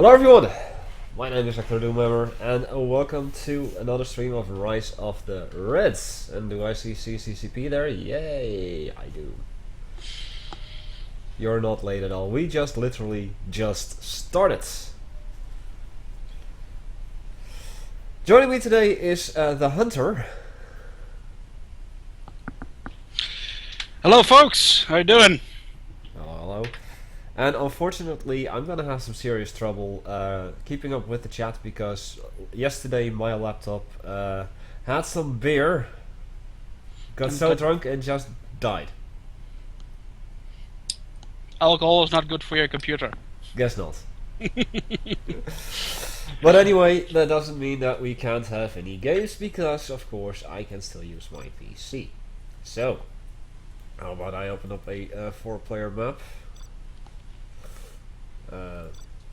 Hello everyone, my name is Hecthor Doomhammer and welcome to another stream of Rise of the Reds. And do I see CCCP there? Yay, I do. You're not late at all, we just literally just started. Joining me today is the Hunter. Hello folks, how you doing? Hello. And unfortunately, I'm gonna have some serious trouble keeping up with the chat because yesterday my laptop had some beer, got so drunk and just died. Alcohol is not good for your computer. Guess not. But anyway, that doesn't mean that we can't have any games because, of course, I can still use my PC. So, how about I open up a 4-player map?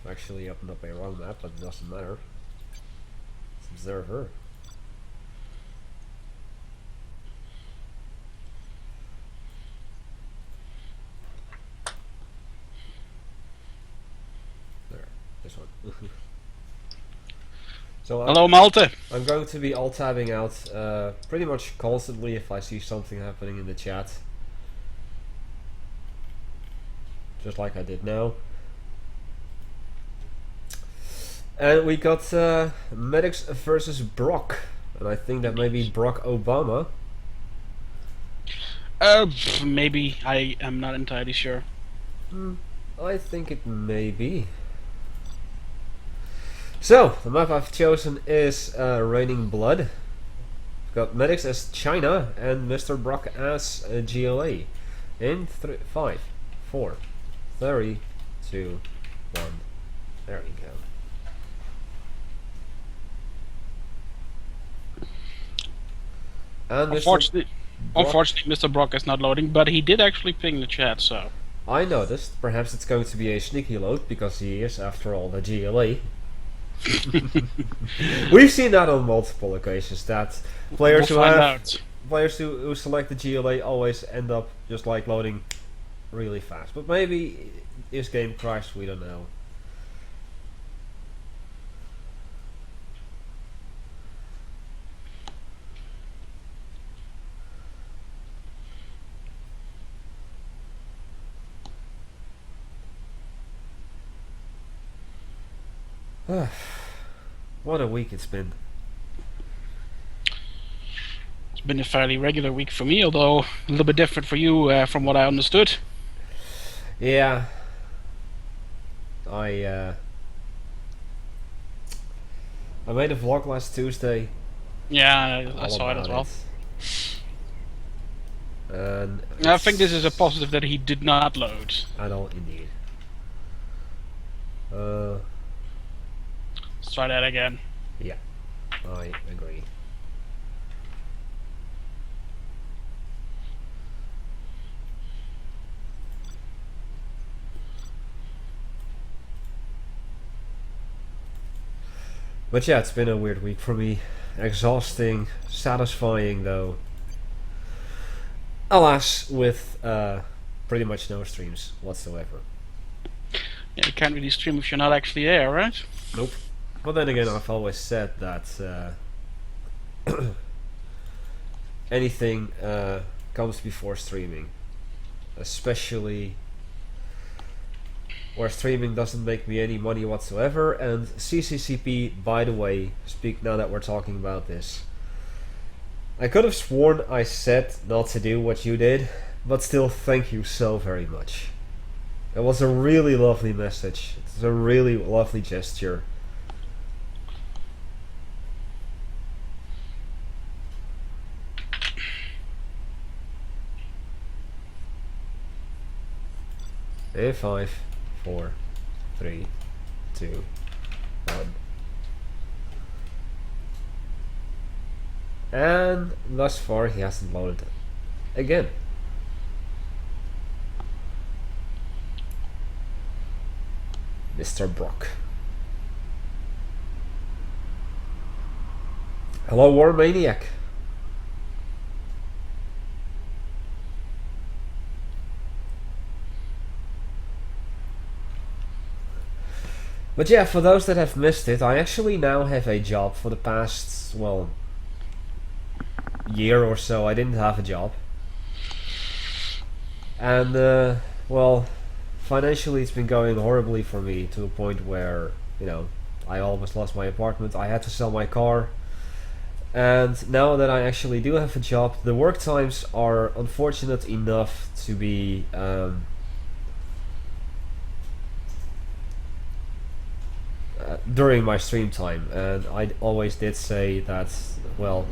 Actually opened up a wrong map, but it doesn't matter. It's observer. There, this one. So Hello Malte. I'm going to be alt-tabbing out pretty much constantly if I see something happening in the chat. Just like I did now. And we got Medics versus Brock, and I think that may be Brock Obama. Maybe, I am not entirely sure. I think it may be. So, the map I've chosen is Raining Blood. We've got Medics as China and Mr. Brock as GLA. In 5, 4, 3, 2, 1. There we go. And unfortunately, Mr. Brock is not loading, but he did actually ping the chat, so... I noticed. Perhaps it's going to be a sneaky load, because he is, after all, the GLA. We've seen that on multiple occasions, that players who select the GLA always end up just like loading really fast. But maybe his game crashed, we don't know. What a week it's been. It's been a fairly regular week for me, although a little bit different for you from what I understood. Yeah. I made a vlog last Tuesday. Yeah, I saw it as well. And I think this is a positive that he did not load. I don't indeed. Let's try that again. Yeah, I agree. But yeah, it's been a weird week for me. Exhausting, satisfying though. Alas, with pretty much no streams whatsoever. Yeah, you can't really stream if you're not actually there, right? Nope. But then again, I've always said that anything comes before streaming, especially where streaming doesn't make me any money whatsoever. And CCCP, by the way, speak now that we're talking about this. I could have sworn I said not to do what you did, but still thank you so very much. It was a really lovely message. It's a really lovely gesture. In 5, 4, 3, 2, 1. And thus far he hasn't loaded again. Mr. Brock. Hello, War Maniac. But yeah, for those that have missed it, I actually now have a job. For the past, well, year or so, I didn't have a job. And, well, financially it's been going horribly for me, to a point where, you know, I almost lost my apartment, I had to sell my car. And now that I actually do have a job, the work times are unfortunate enough to be during my stream time. And I always did say that, well,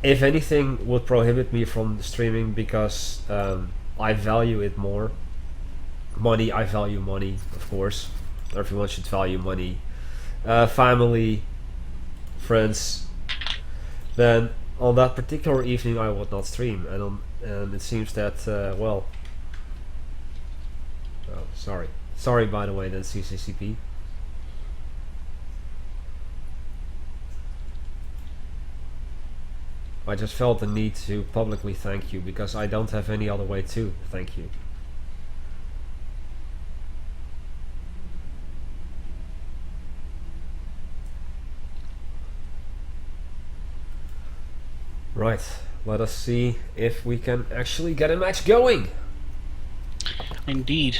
if anything would prohibit me from streaming, because I value it more. Money, I value money, of course. Everyone should value money. Family, friends. Then on that particular evening I would not stream, and it seems that well. Oh, sorry by the way, then CCCP. I just felt the need to publicly thank you, because I don't have any other way to thank you. Right, let us see if we can actually get a match going. Indeed.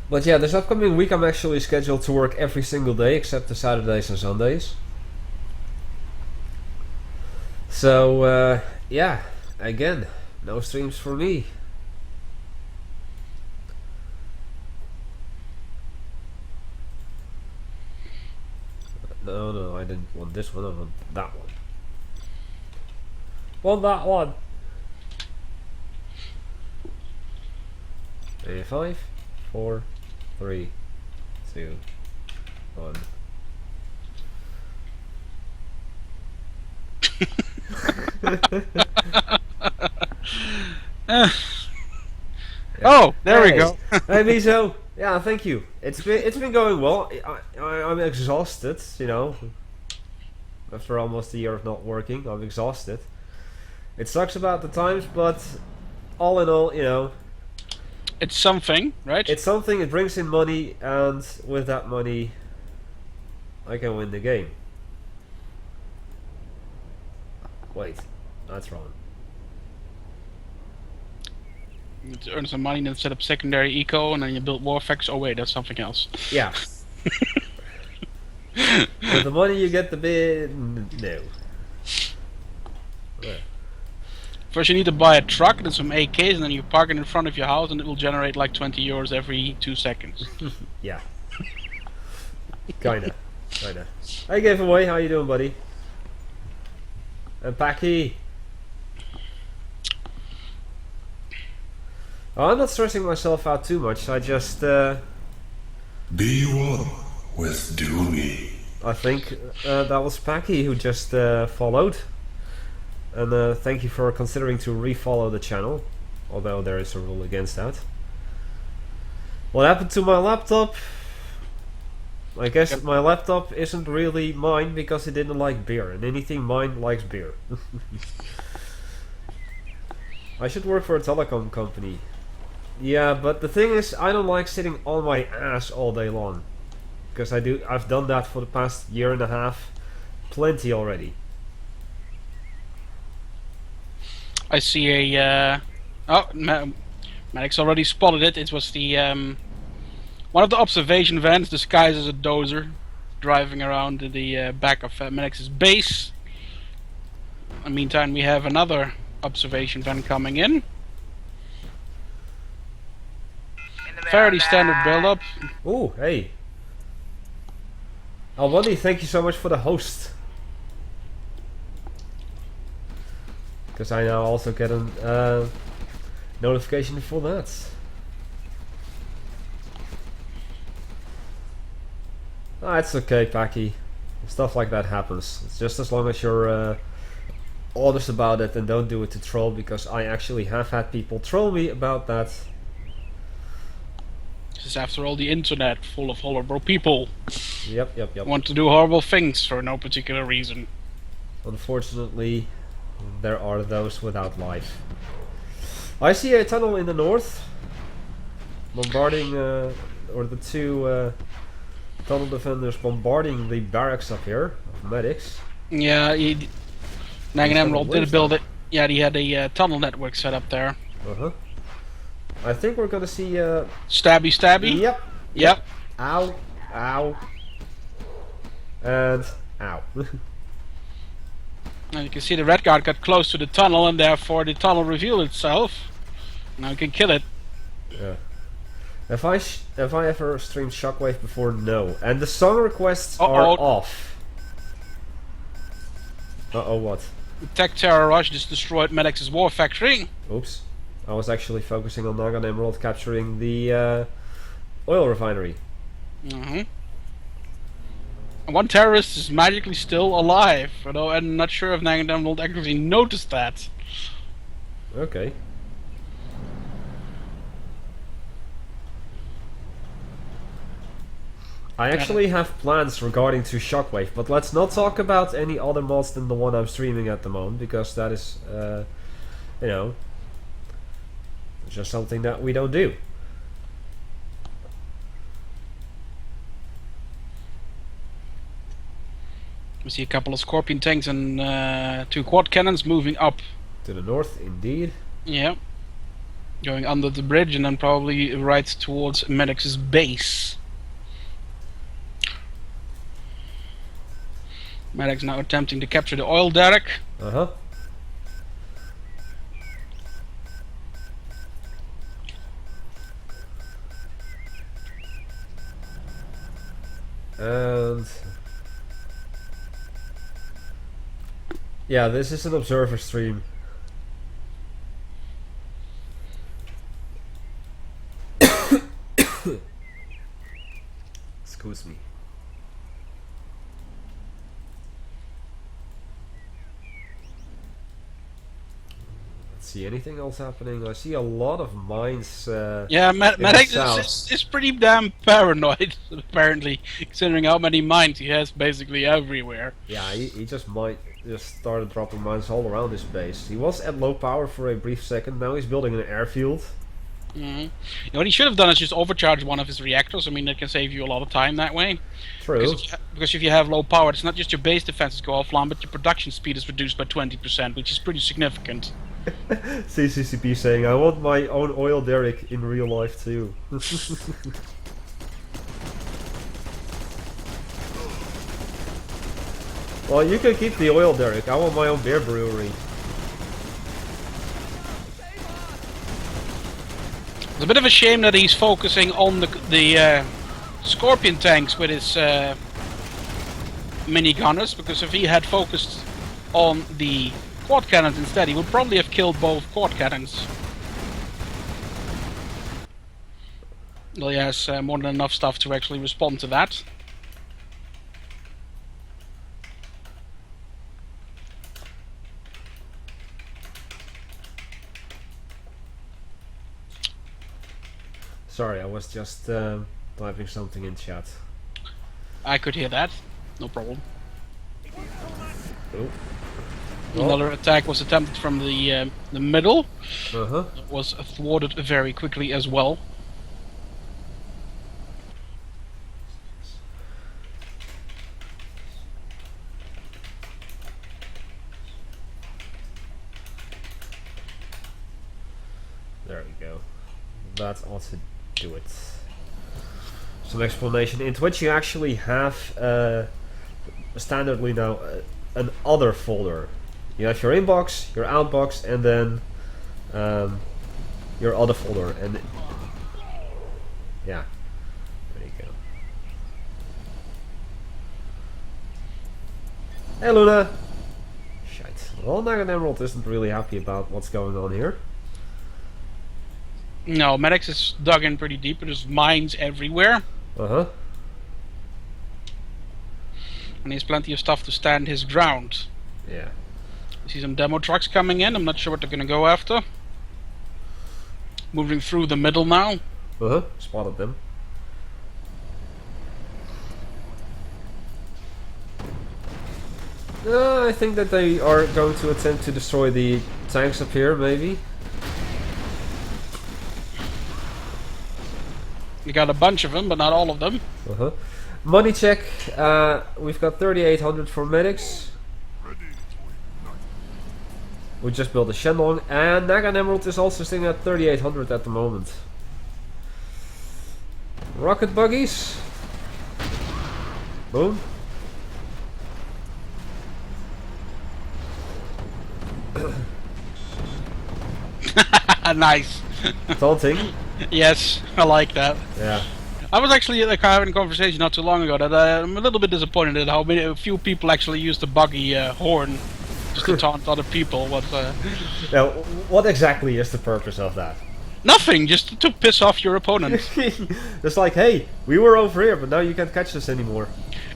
But yeah, this upcoming week I'm actually scheduled to work every single day except the Saturdays and Sundays. So yeah, again, no streams for me. No, I didn't want this one, I want that one. Want that one. A 5, 4, 3, 2, 1. Oh, there we go. Maybe so. Yeah, thank you. It's been going well. I'm exhausted, you know. After almost a year of not working, I'm exhausted. It sucks about the times, but all in all, you know, It's something, right? it's something. It brings in money, and with that money, I can win the game. Wait, that's wrong. To earn some money, then set up secondary eco, and then you build war effects. Oh wait, that's something else. Yeah. With the money you get the bid. No. Yeah. First you need to buy a truck and some AKs, and then you park it in front of your house, and it will generate like 20 euros every 2 seconds. Yeah. Kinda. Hey Giveaway, how you doing, buddy? And Packy. Oh, I'm not stressing myself out too much. I just Be one with Doomy. I think that was Packy who just followed. And thank you for considering to refollow the channel, although there is a rule against that. What happened to my laptop? I guess my laptop isn't really mine because it didn't like beer, and anything mine likes beer. I should work for a telecom company. Yeah, but the thing is, I don't like sitting on my ass all day long. Because I've done that for the past year and a half. Plenty already. I see a. Maddox already spotted it. It was the one of the observation vans disguised as a dozer, driving around the back of Maddox's base. In the meantime, we have another observation van coming in. Fairly standard build-up. Ooh, hey. Albany, thank you so much for the host. Because I now also get a notification for that. Ah, it's okay, Packy. Stuff like that happens. It's just as long as you're honest about it and don't do it to troll, because I actually have had people troll me about that. This is after all the internet, full of horrible people. Yep. Want to do horrible things for no particular reason. Unfortunately, there are those without life. I see a tunnel in the north. Bombarding, or the two tunnel defenders bombarding the barracks up here of medics. Yeah, Nag and Emerald did build it. Yeah, he had a tunnel network set up there. Uh-huh. I think we're gonna see Stabby stabby? Yep. Yep. Ow. Ow. And ow. And you can see the red guard got close to the tunnel and therefore the tunnel revealed itself. Now we can kill it. Yeah. Have I ever streamed Shockwave before? No. And the song requests are off. Uh-oh, what? Tech Terror Rush just destroyed Medix's war factory. Oops. I was actually focusing on Naga and Emerald capturing the oil refinery. Mm-hmm. And one terrorist is magically still alive, although I'm not sure if Nag and Emerald actually noticed that. Okay. I actually have plans regarding to Shockwave, but let's not talk about any other mods than the one I'm streaming at the moment, because that is, you know, just something that we don't do. We see a couple of Scorpion tanks and 2 quad cannons moving up. To the north, indeed. Yeah. Going under the bridge and then probably right towards Medix's base. Medix now attempting to capture the oil derrick. Uh-huh. And yeah, this is an observer stream. Excuse me. See anything else happening? I see a lot of mines. Yeah, Medix is pretty damn paranoid, apparently, considering how many mines he has basically everywhere. Yeah, he just started dropping mines all around his base. He was at low power for a brief second. Now he's building an airfield. Mm-hmm. You know, what he should have done is just overcharge one of his reactors. I mean, that can save you a lot of time that way. True. Because if you have low power, it's not just your base defenses go offline, but your production speed is reduced by 20%, which is pretty significant. CCCP saying, I want my own oil derrick in real life too. Well, you can keep the oil derrick. I want my own beer brewery. It's a bit of a shame that he's focusing on the Scorpion tanks with his mini gunners, because if he had focused on the quad cannons instead, he would probably have killed both quad cannons. Well, he has more than enough stuff to actually respond to that. Sorry, I was just typing something in chat. I could hear that, no problem. Oh. Another attack was attempted from the middle. Uh-huh. It was thwarted very quickly as well. There we go. That ought to do it. Some explanation in Twitch. You actually have standardly now an other folder. You have your inbox, your outbox, and then your other folder. And yeah, there you go. Hey Luna. Shite. Well, Nag and Emerald isn't really happy about what's going on here. No, Medix is dug in pretty deep. There's mines everywhere. Uh-huh. And he has plenty of stuff to stand his ground. Yeah. I see some demo trucks coming in. I'm not sure what they're going to go after. Moving through the middle now. Uh-huh. Spotted them. I think that they are going to attempt to destroy the tanks up here, maybe. We got a bunch of them, but not all of them. Uh-huh. Money check. We've got 3,800 for medics. We just built a Shenlong, and Nagan Emerald is also sitting at 3,800 at the moment. Rocket buggies. Boom. Nice. Taunting. Yes, I like that. Yeah. I was actually having a conversation not too long ago that I'm a little bit disappointed at how a few people actually use the buggy horn just to taunt other people. Now, what exactly is the purpose of that? Nothing, just to piss off your opponent. It's like, hey, we were over here, but now you can't catch us anymore.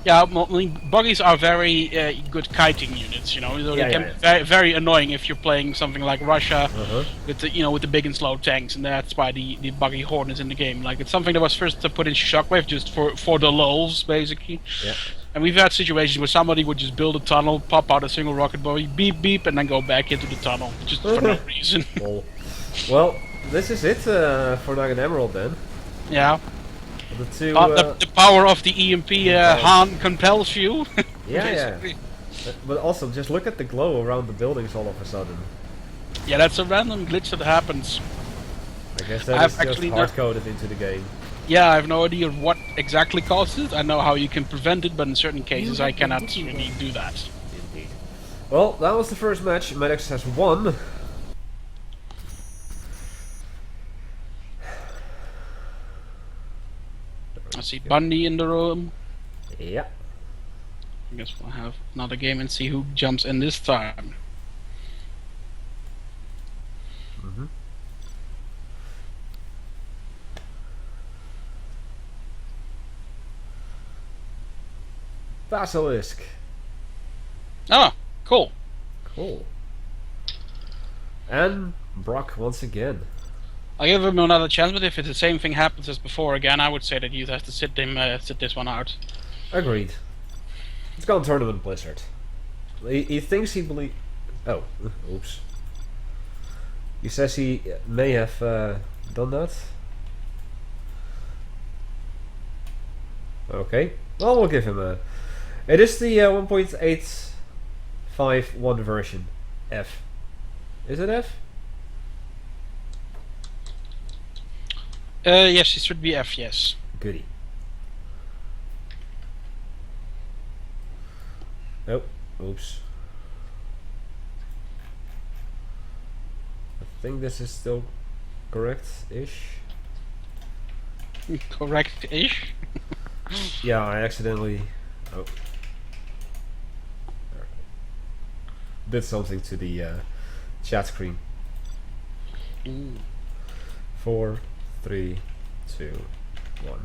Yeah, I mean, buggies are very good kiting units. You know, so Yeah, they can yeah. be very, very annoying if you're playing something like Russia Uh-huh. with the with the big and slow tanks, and that's why the buggy horn is in the game. Like, it's something that was first put in Shockwave just for the lulz, basically. Yeah. And we've had situations where somebody would just build a tunnel, pop out a single rocket buggy, beep beep, and then go back into the tunnel just for no reason. Lol. Well, this is it for Nagan Emerald then. Yeah. The two. The power of the EMP Han compels you. Yeah. basically. But also, just look at the glow around the buildings all of a sudden. Yeah, that's a random glitch that happens. I guess I've that is just actually hard coded into the game. Yeah, I have no idea what exactly causes it. I know how you can prevent it, but in certain cases I cannot really do that. Indeed. Well, that was the first match. Medics has won. I see Bundy in the room. Yeah. I guess we'll have another game and see who jumps in this time. Mm-hmm. Basilisk. Ah, cool. Cool. And Brock once again. I'll give him another chance, but if it's the same thing happens as before again, I would say that you'd have to sit this one out. Agreed. Let's go on Tournament Blizzard. He thinks he believes... Oh, oops. He says he may have done that. Okay. Well, we'll give him a... It is the 1.851 version. F. Is it F? Yes, it should be F, yes. Goody. Oh, oops. I think this is still correct-ish. Correct-ish? Yeah, I accidentally... Oh. Did something to the chat screen. 4, 3, 2, 1.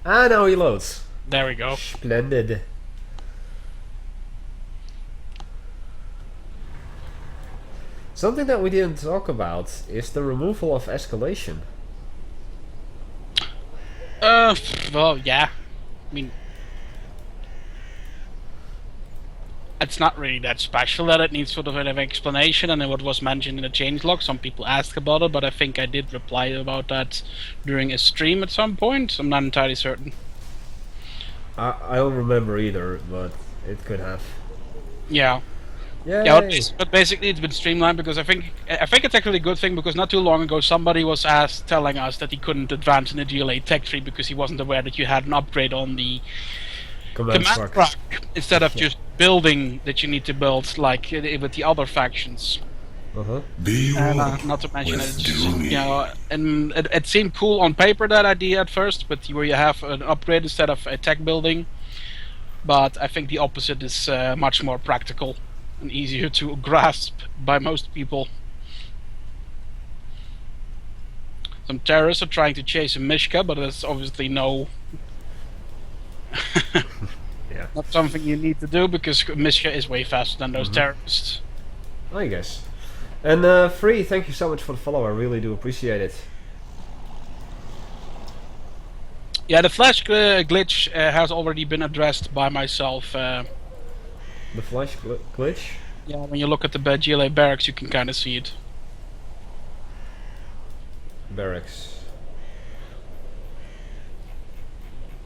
Ah, now he loads. There we go. Splendid. Something that we didn't talk about is the removal of escalation. Well, yeah. I mean, it's not really that special that it needs sort of an explanation, and then what was mentioned in the changelog, some people asked about it, but I think I did reply about that during a stream at some point. I'm not entirely certain. I don't remember either, but it could have. Yeah. Yay. Yeah, but basically it's been streamlined because I think it's actually a good thing, because not too long ago somebody was telling us that he couldn't advance in the GLA tech tree because he wasn't aware that you had an upgrade on the Command command truck. truck instead of just building that you need to build like with the other factions. Be And one not to mention with it's just, Doomy. you know, and it seemed cool on paper, that idea at first, but where you have an upgrade instead of a tech building. But I think the opposite is much more practical and easier to grasp by most people. Some terrorists are trying to chase a Mishka, but there's obviously no... Yeah. Not something you need to do, because Mishka is way faster than those terrorists. I guess. And Free, thank you so much for the follow. I really do appreciate it. Yeah, the flash glitch has already been addressed by myself. The flash glitch? Yeah, when you look at the GLA barracks, you can kind of see it. barracks.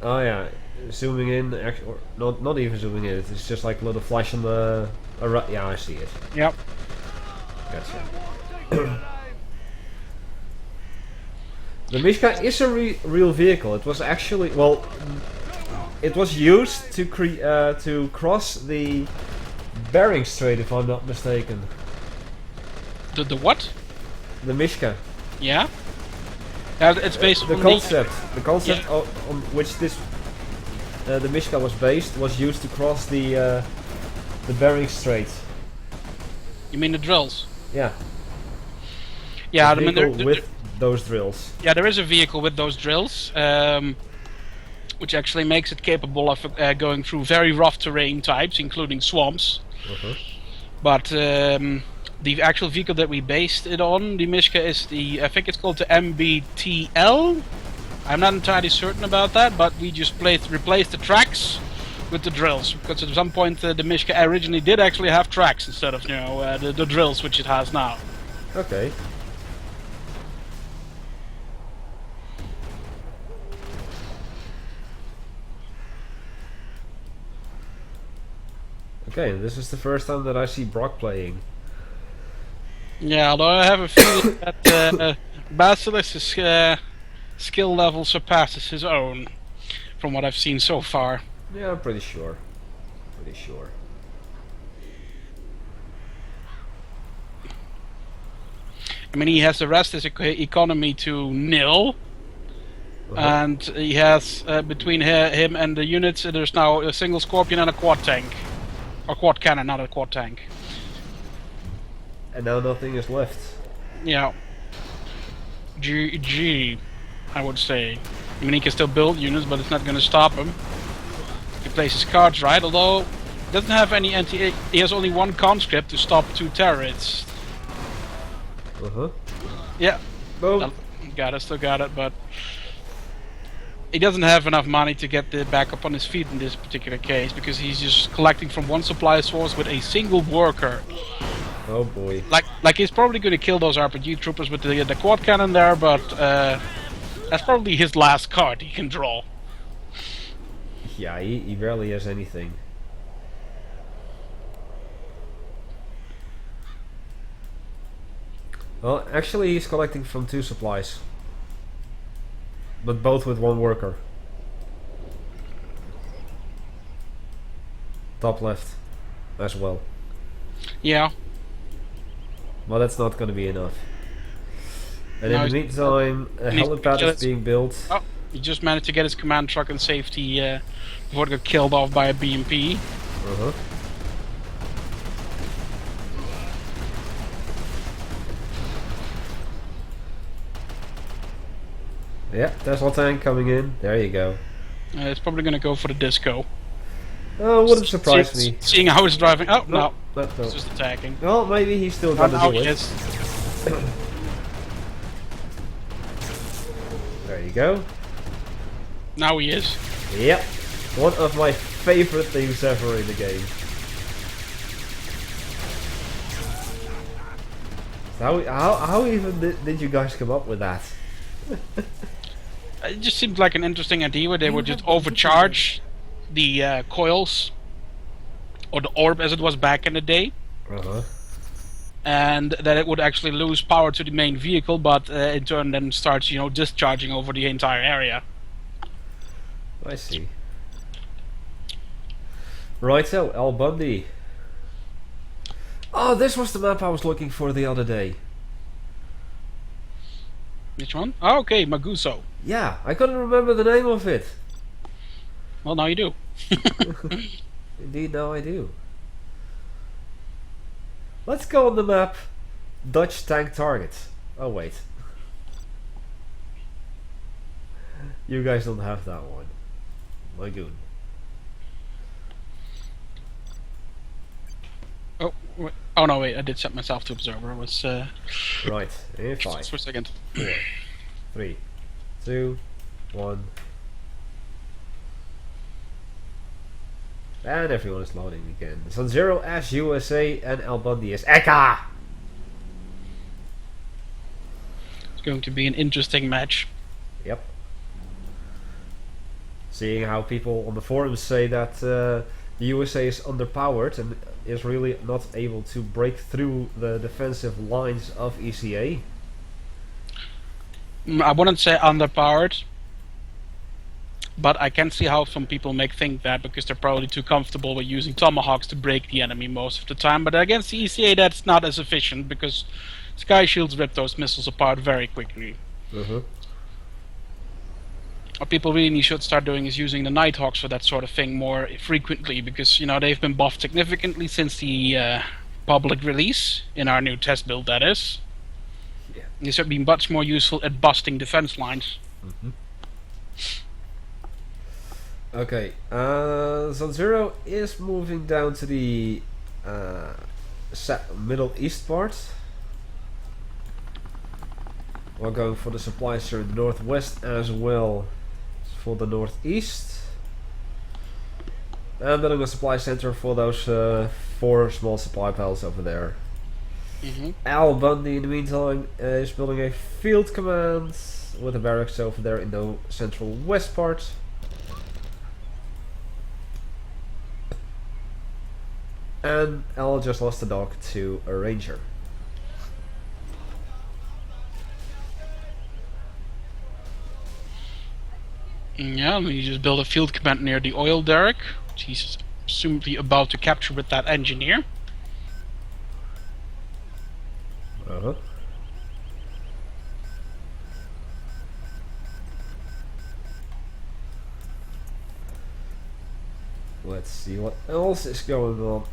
Oh yeah, zooming in, or not even zooming in. It's just like a little flash on the. Yeah, I see it. Yep. Gotcha. The Mishka is a real vehicle. It was actually, well, it was used to cross the Bering Strait, if I'm not mistaken. The what? The Mishka. Yeah. It's based The on concept Yeah. on which this the Mishka was based was used to cross the Bering Strait. You mean the drills? Yeah. Yeah, The I mean vehicle with those drills. yeah, there is a vehicle with those drills, which actually makes it capable of going through very rough terrain types, including swamps. But the actual vehicle that we based it on, the Mishka, is I think it's called the MBTL. I'm not entirely certain about that, but we just replaced the tracks with the drills, because at some point the Mishka originally did actually have tracks instead of the drills which it has now. Okay. Okay, this is the first time that I see Brock playing. Yeah, although I have a feeling that Basilisk's skill level surpasses his own, from what I've seen so far. Yeah, I'm pretty sure. Pretty sure. I mean, he has the rest of his economy to nil, and he has between him and the units, there's now a single Scorpion and a quad tank, or quad cannon, not a quad tank. And now nothing is left. Yeah. GG, I would say. I mean, he can still build units, but it's not going to stop him. He plays his cards right, although he doesn't have any he has only one conscript to stop 2 terrorists. Yeah. Boom. Still got it, but he doesn't have enough money to get back up on his feet in this particular case, because he's just collecting from one supply source with a single worker. Oh boy. Like he's probably going to kill those RPG troopers with the quad cannon there, but that's probably his last card he can draw. Yeah, he barely has anything. Well, actually he's collecting from 2 supplies. But both with 1 worker. Top left as well. Yeah. Well, that's not going to be enough. And No, in the meantime, a helipad is being built. Oh, he just managed to get his command truck in safety before it got killed off by a BMP. Yeah, Tesla tank coming in. There you go. It's probably going to go for the disco. Oh, wouldn't surprise me. Seeing how it's driving. Oh, no. No. It's just attacking. Well, maybe he's still gonna Now do he it. is. There you go. Now he is. Yep. One of my favorite things ever in the game. How even did you guys come up with that? It just seemed like an interesting idea where they would just overcharge the coils, or the orb as it was back in the day, and that it would actually lose power to the main vehicle, but in turn then starts, discharging over the entire area. I see. Right, so Al Bundy. Oh, this was the map I was looking for the other day. Which one? Oh, okay, Maguso. Yeah, I couldn't remember the name of it. Well, now you do. Indeed, now I do. Let's go on the map. Dutch tank target. Oh wait. You guys don't have that one. My goon. Oh no, wait! I did set myself to observer. I was Right. In 5, for a second. 4, 3, 2, 1. And everyone is loading again. Sun0 as USA and Al Bundy is Eka! going to be an interesting match. Yep. Seeing how people on the forums say that the USA is underpowered and is really not able to break through the defensive lines of ECA. I wouldn't say underpowered, but I can see how some people may think that because they're probably too comfortable with using tomahawks to break the enemy most of the time. But against the ECA, that's not as efficient because Sky Shields rip those missiles apart very quickly. What people really should start doing is using the Nighthawks for that sort of thing more frequently, because you know they've been buffed significantly since the public release in our new test build. That is, Yeah. they should be much more useful at busting defense lines. Okay, Zone Zero is moving down to the Middle East part. We're going for the supplies here in the northwest as well for the northeast. And building a supply center for those 4 small supply piles over there. Al Bundy in the meantime is building a field command with a barracks over there in the central west part. And Al just lost a dog to a ranger. Yeah, and he just built a field command near the oil derrick, which he's presumably about to capture with that engineer. Let's see what else is going on.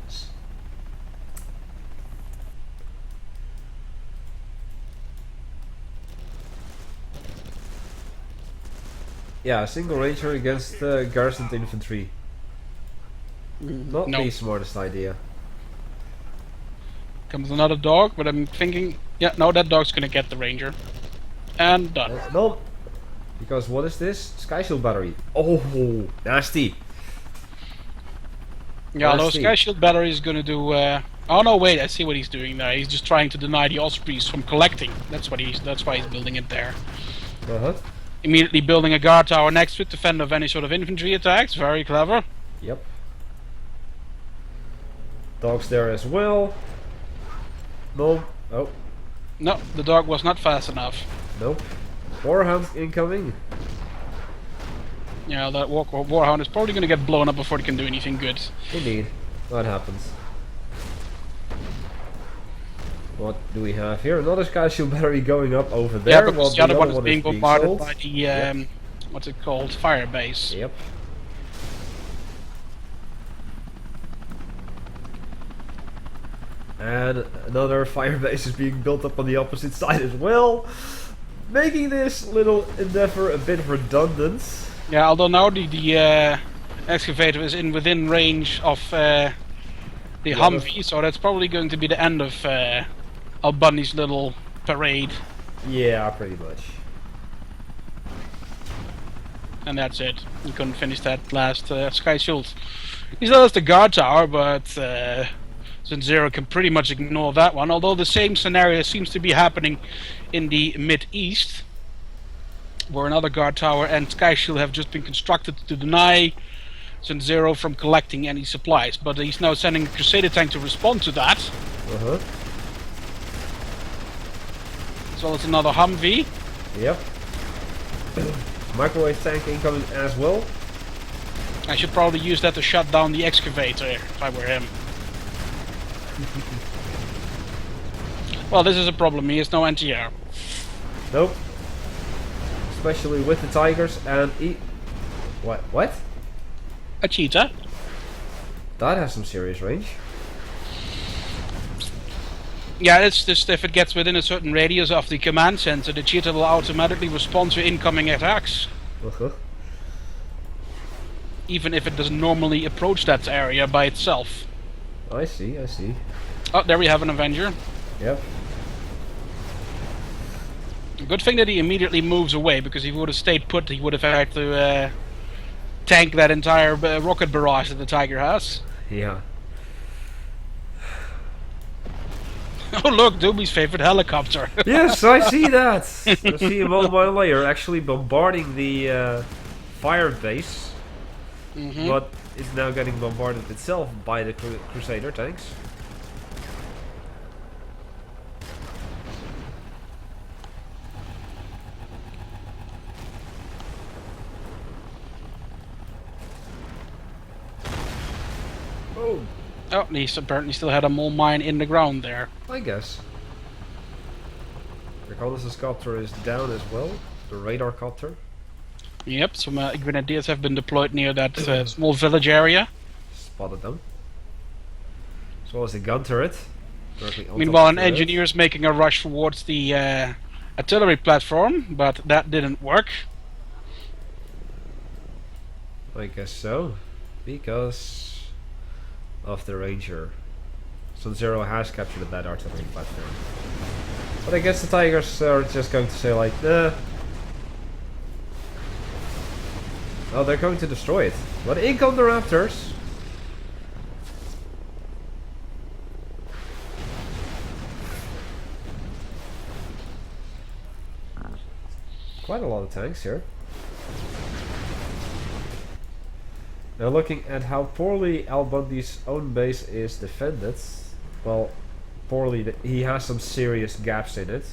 Jesus. Yeah, a single ranger against garrisoned infantry. Not No. the smartest idea. Comes another dog, but I'm thinking, yeah, no, that dog's gonna get the ranger. And done. No, because what is this? Sky Shield battery. Oh, nasty. Yeah, although Nasty. Sky Shield battery is gonna do. Oh no, wait! I see what he's doing there. He's just trying to deny the Ospreys from collecting. That's what he's. That's why he's building it there. Immediately building a guard tower next to it to fend off any sort of infantry attacks. Very clever. Yep. Dogs there as well. No. Oh, No, the dog was not fast enough. nope. Warhound incoming. Yeah, that Warhound is probably gonna get blown up before they can do anything good. Indeed. That happens. What do we have here? Another Sky Shield battery going up over there. Yeah, because while the other one is one being bombarded sold. by the what's it called? Fire base. Yep. And another fire base is being built up on the opposite side as well, making this little endeavor a bit redundant. Yeah, although now the excavator is within range of the Humvee, so that's probably going to be the end of Al Bundy's little parade, Yeah, pretty much. and that's it. He couldn't finish that last Sky Shield. He still has the guard tower, but Zero can pretty much ignore that one. Although the same scenario seems to be happening in the Mid-East, where another guard tower and Sky Shield have just been constructed to deny Zero from collecting any supplies. But he's now sending a Crusader tank to respond to that, as well as another Humvee. Yep. Microwave tank incoming as well. I should probably use that to shut down the excavator if I were him. Well, this is a problem. He has no anti-air. Nope. Especially with the Tigers and What? What? A cheetah. That has some serious range. Yeah, it's just if it gets within a certain radius of the command center, the cheetah will automatically respond to incoming attacks, even if it doesn't normally approach that area by itself. I see, I see. Oh, there we have an Avenger. Yep. Good thing that he immediately moves away, because if he would have stayed put, he would have had to tank that entire rocket barrage that the Tiger has. Yeah. Oh look, Doobie's favorite helicopter. Yes, I see that. I see a mobile layer actually bombarding the fire base, but it's now getting bombarded itself by the Crusader tanks. Oh, Oh, he's apparently still had a mole mine in the ground there. I guess. The reconnaissance copter is down as well. The radar copter. Yep, some grenadiers have been deployed near that small village area. Spotted them. As well as the gun turret. Directly on Meanwhile, top an of it. engineer is making a rush towards the artillery platform, but that didn't work. I guess so. Because of the Ranger. Sub-Zero has captured that artillery platform. But I guess the Tigers are just going to say like, nah. Oh, they're going to destroy it. But in come the Raptors. Quite a lot of tanks here. Now looking at how poorly Al Bundy's own base is defended, well, poorly, he has some serious gaps in it.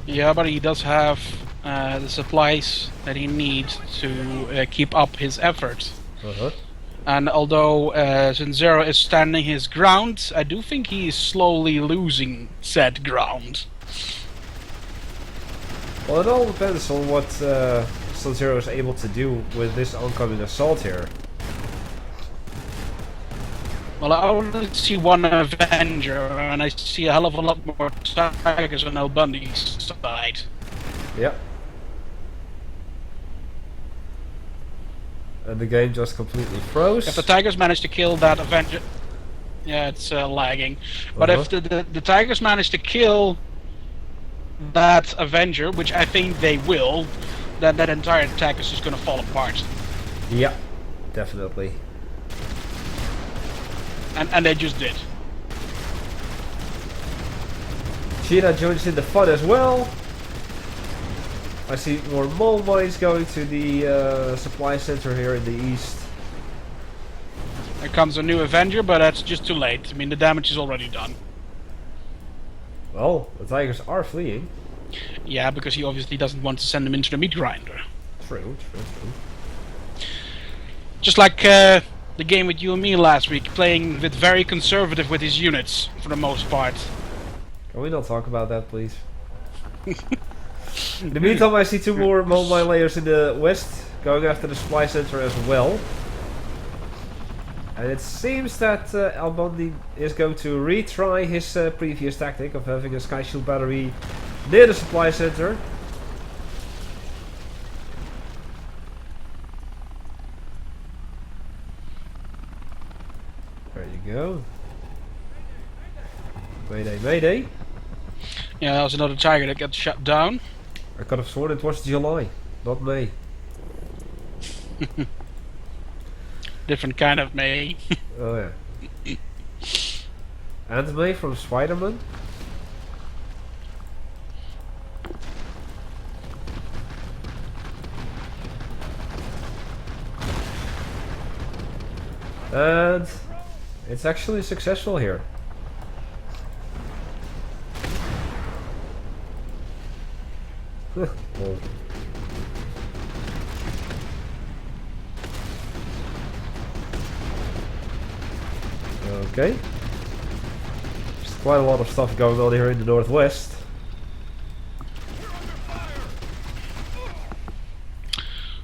Yeah, but he does have the supplies that he needs to keep up his efforts. And although Sub-Zero is standing his ground, I do think he is slowly losing said ground. Well, it all depends on what Sub-Zero is able to do with this oncoming assault here. Well, I only see one Avenger, and I see a hell of a lot more Tigers on Al Bundy's side. Yep. And the game just completely froze. If the Tigers manage to kill that Avenger... Yeah, it's lagging. But if the Tigers manage to kill that Avenger, which I think they will, then that entire attack is just going to fall apart. Yeah, definitely. And they just did. Cheetah joins in the fun as well. I see more mole mines going to the supply center here in the east. There comes a new Avenger, but that's just too late. I mean, the damage is already done. Well, the Tigers are fleeing. Yeah, because he obviously doesn't want to send them into the meat grinder. True. Just like the game with you and me last week, playing with very conservative with his units, for the most part. Can we not talk about that, please? In the meantime, I see two more mole mine layers in the west, going after the supply center as well. And it seems that Al Bundy is going to retry his previous tactic of having a Sky Shield battery near the supply center. There you go. Mayday, mayday. Yeah, that was another Tiger that got shut down. I could have sworn it was July, not May. Different kind of May. Oh yeah. And May from Spider-Man. And it's actually successful here. Oh. Okay. There's quite a lot of stuff going on here in the northwest.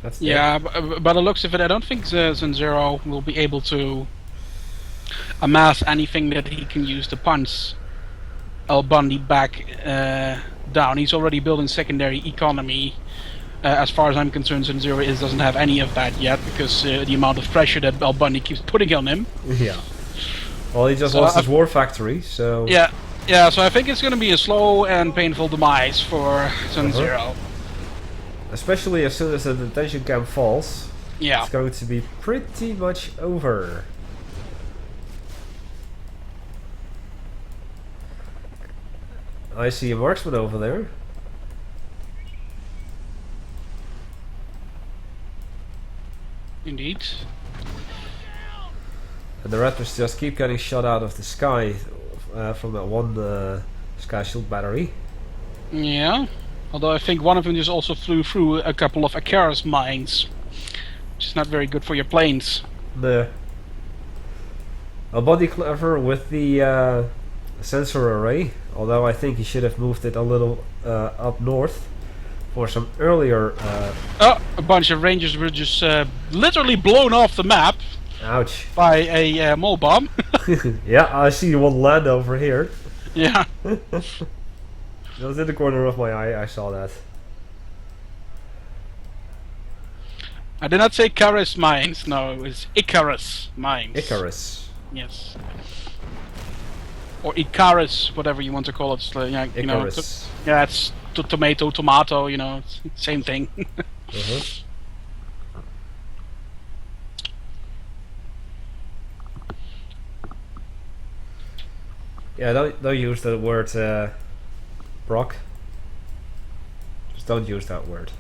That's Yeah, by the looks of it, I don't think Sub-Zero will be able to amass anything that he can use to punch Al Bundy back down. He's already building secondary economy. As far as I'm concerned, Sub-Zero doesn't have any of that yet, because the amount of pressure that Al Bundy keeps putting on him. Yeah. Well, he just lost his war factory, so... Yeah, so I think it's going to be a slow and painful demise for Sub-Zero. Especially as soon as the detention camp falls. Yeah. It's going to be pretty much over. I see a marksman over there. Indeed. And the raptors just keep getting shot out of the sky from that one sky shield battery. Yeah. Although I think one of them just also flew through a couple of Icarus mines, which is not very good for your planes. The body clever with the sensor array, although I think he should have moved it a little up north for some earlier. Oh, a bunch of rangers were just literally blown off the map Ouch! by a mole bomb. Yeah, I see one land over here. Yeah. It was in the corner of my eye. I saw that. I did not say Icarus mines. No, it was Icarus mines. Icarus. Yes. Or Icarus, whatever you want to call it. So, yeah, you know, Icarus. yeah, it's tomato. You know, it's same thing. Yeah, don't use the word Brock. Just don't use that word.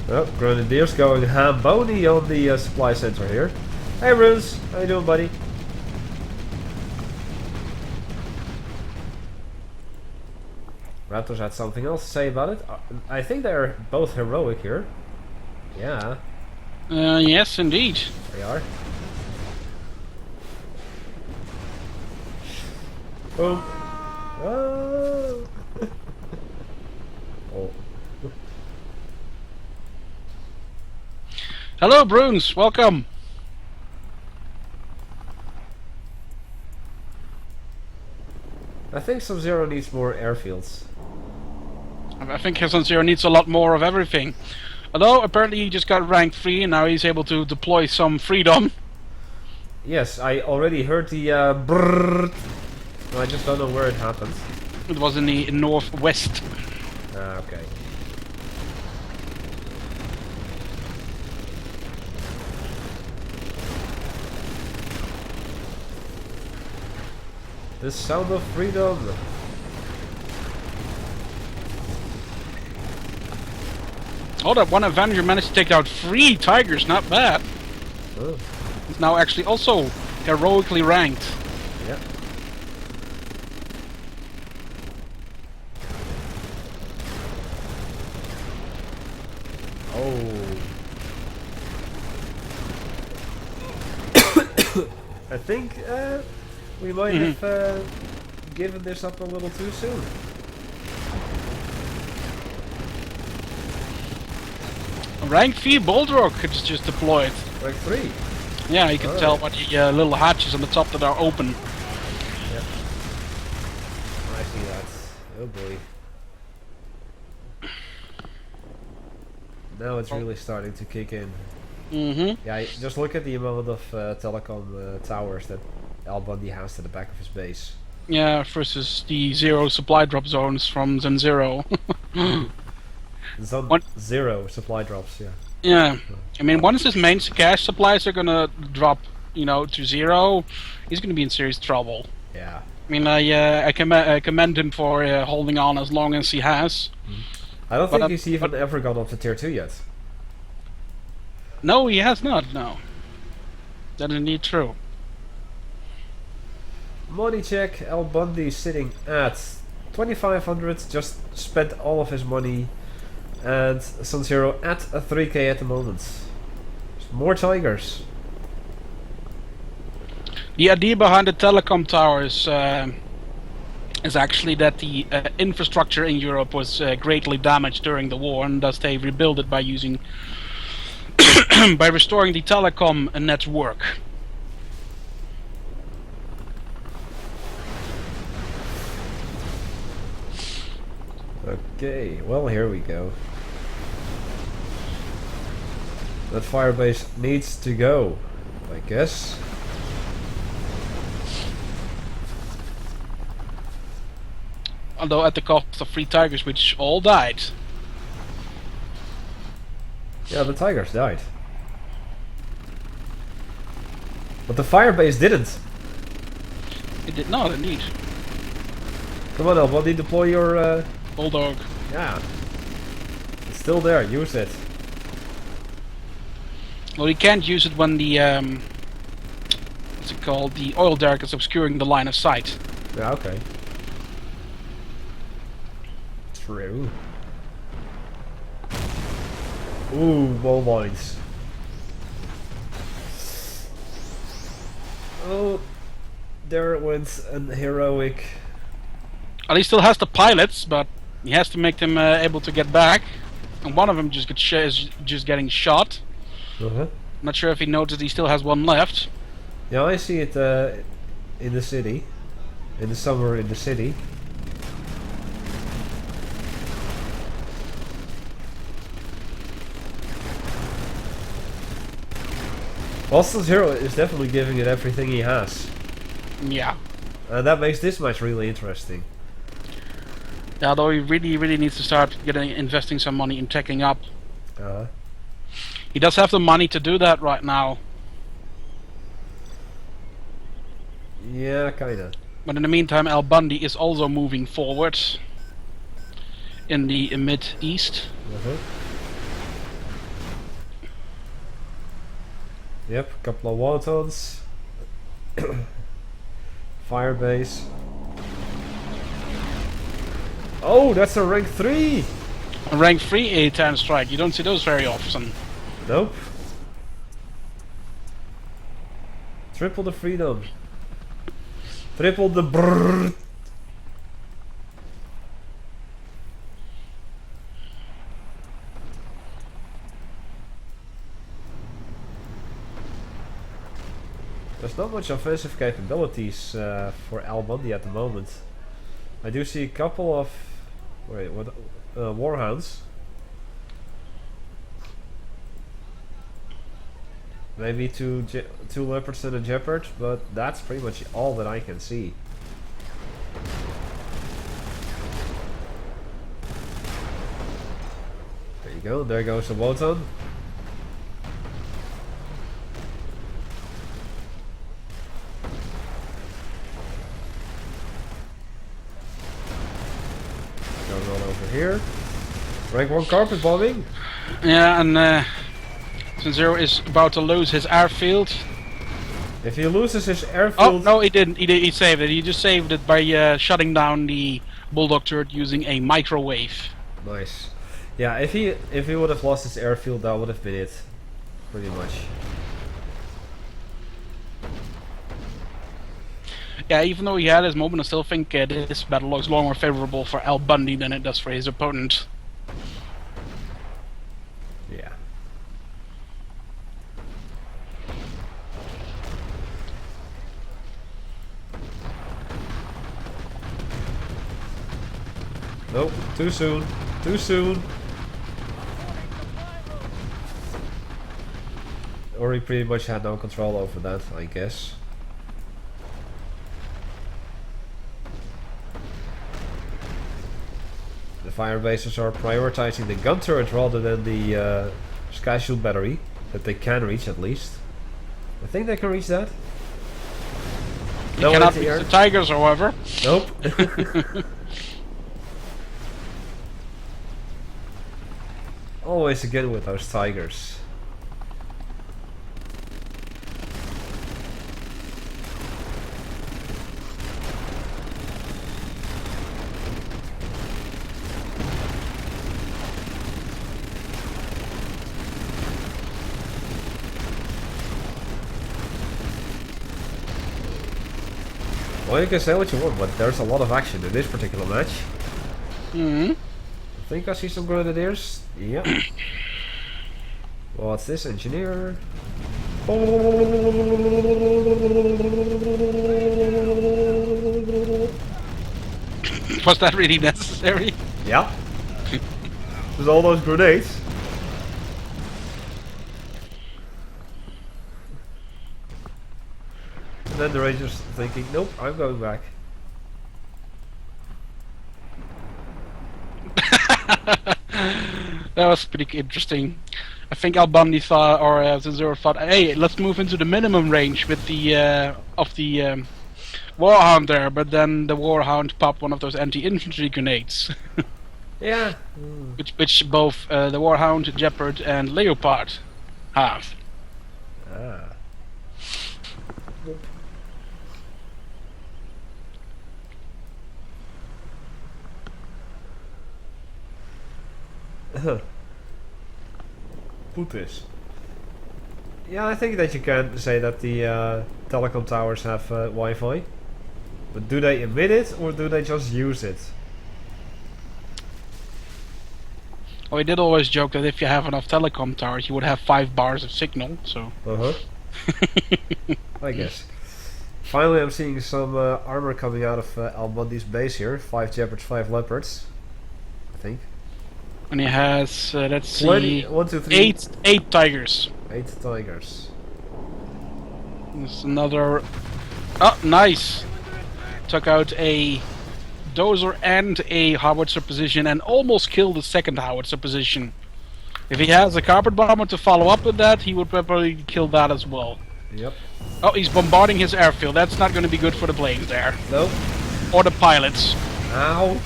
Oh, Grenadiers going ham-bony on the supply center here. Hey Runes, how you doing, buddy? Raptors had something else to say about it. I think they're both heroic here. Yeah, Yes, indeed. they are. Boom. Oh. Oh. Hello, Bruins. Welcome. I think Sub-Zero needs more airfields. I think Hecthor needs a lot more of everything. Although apparently he just got rank 3 and now he's able to deploy some freedom. Yes, I already heard the brrrr. I just don't know where it happened. It was in the northwest. Ah, okay. The sound of freedom. Oh, that one Avenger managed to take out 3 Tigers, not bad. Oh, He's now actually also heroically ranked. yeah. Oh. I think we might have given this up a little too soon. Rank 3 Bulldog is just deployed. Like 3. Yeah, you can Alright. tell by the little hatches on the top that are open. Yeah. I see that. Oh boy. Now it's really starting to kick in. Mm-hmm. Yeah, just look at the amount of telecom towers that Al Bundy has to the back of his base. Yeah, versus the 0 supply drop zones from Zen 0. Zone What? 0 supply drops, yeah. Yeah, I mean, once his main cash supplies are gonna drop, you know, to 0, he's gonna be in serious trouble. Yeah. I mean, I commend him for holding on as long as he has. I don't But think he's even ever gone up to tier 2 yet. No, he has not. No, that is indeed true. Money check, Al Bundy sitting at 2500, just spent all of his money. And Sun Zero at a 3k at the moment. More Tigers. The idea behind the telecom towers is actually that the infrastructure in Europe was greatly damaged during the war, and thus they rebuilt it by using by restoring the telecom network. Okay, well here we go. That firebase needs to go, I guess. Although at the cost of 3 Tigers, which all died. Yeah, the Tigers died. But the fire base didn't. It did not, indeed. Come on, Albany, deploy your... Bulldog. Yeah. It's still there, use it. Well, you can't use it when the, what's it called? The oil derrick is obscuring the line of sight. Yeah, okay. True. Ooh, ball mines. Oh, there it went an heroic. Well, he still has the pilots, but he has to make them able to get back. And one of them just is just getting shot. Uh-huh. Not sure if he noticed he still has one left. Yeah, I see it in the city. In the summer in the city. Hostile Zero is definitely giving it everything he has. Yeah. And that makes this match really interesting. Yeah, although he really needs to start investing some money in teching up. Uh-huh. He does have the money to do that right now. Yeah, kinda. But in the meantime, Al Bundy is also moving forward in the mid-east. Uh-huh. Yep, couple of Watons. Firebase. Oh, that's a rank 3! A rank 3 A-10 strike. You don't see those very often. Nope. Triple the freedom. Triple the brrrr. There's not much offensive capabilities for Al Bundy at the moment. I do see a couple of... Wait, what? Warhounds. Maybe two leopards and a jeopard, but that's pretty much all that I can see. There you go, there goes the Wotan. Going on over here. Rank 1 carpet bombing. Yeah, and Zero is about to lose his airfield. If he loses his airfield... Oh, no, he didn't. He saved it. He just saved it by shutting down the Bulldog turret using a microwave. Nice. Yeah, if he would have lost his airfield, that would have been it. Pretty much. Yeah, even though he had his moment, I still think this battle looks a lot more favorable for Al Bundy than it does for his opponent. Yeah. Nope, too soon. Too soon. Or he pretty much had no control over that, I guess. The fire bases are prioritizing the gun turret rather than the sky shield battery that they can reach at least. I think they can reach that. He cannot reach the Tigers, however. Nope. Always again with those Tigers. Well, you can say what you want, but there's a lot of action in this particular match. Mm-hmm. I think I see some grenadiers. Yep. What's this, engineer? Was that really necessary? Yeah. There's all those grenades. And then the Rangers thinking, nope, I'm going back. That was pretty interesting. I think Albandi thought, or Zero thought, hey, let's move into the minimum range with the of the Warhound there. But then the Warhound popped one of those anti-infantry grenades, Yeah. which both the Warhound, Jeopard, and Leopard have. Ah. Put this. Yeah, I think that you can say that the telecom towers have Wi-Fi. But do they emit it or do they just use it? Well, he did always joke that if you have enough telecom towers, you would have 5 bars of signal. So. I guess. Finally, I'm seeing some armor coming out of Al-Bundy's base here. 5 Jeopards, 5 Leopards. I think. And he has, let's Plenty. see, 1, 2, 3. 8 tigers. 8 tigers. There's another. Oh, nice! Took out a dozer and a howitzer position and almost killed the second howitzer position. If he has a carpet bomber to follow up with that, he would probably kill that as well. Yep. Oh, he's bombarding his airfield. That's not going to be good for the planes there. Nope. Or the pilots. Ow.